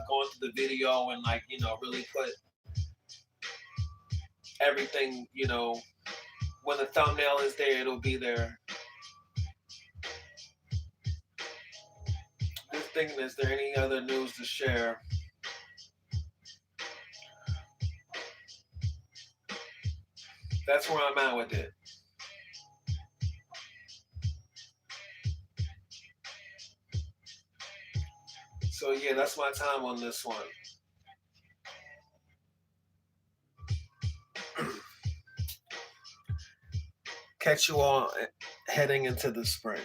gone through the video and really put everything, when the thumbnail is there, it'll be there. Just thinking, is there any other news to share? That's where I'm at with it. So yeah, that's my time on this one. Catch you all heading into the spring.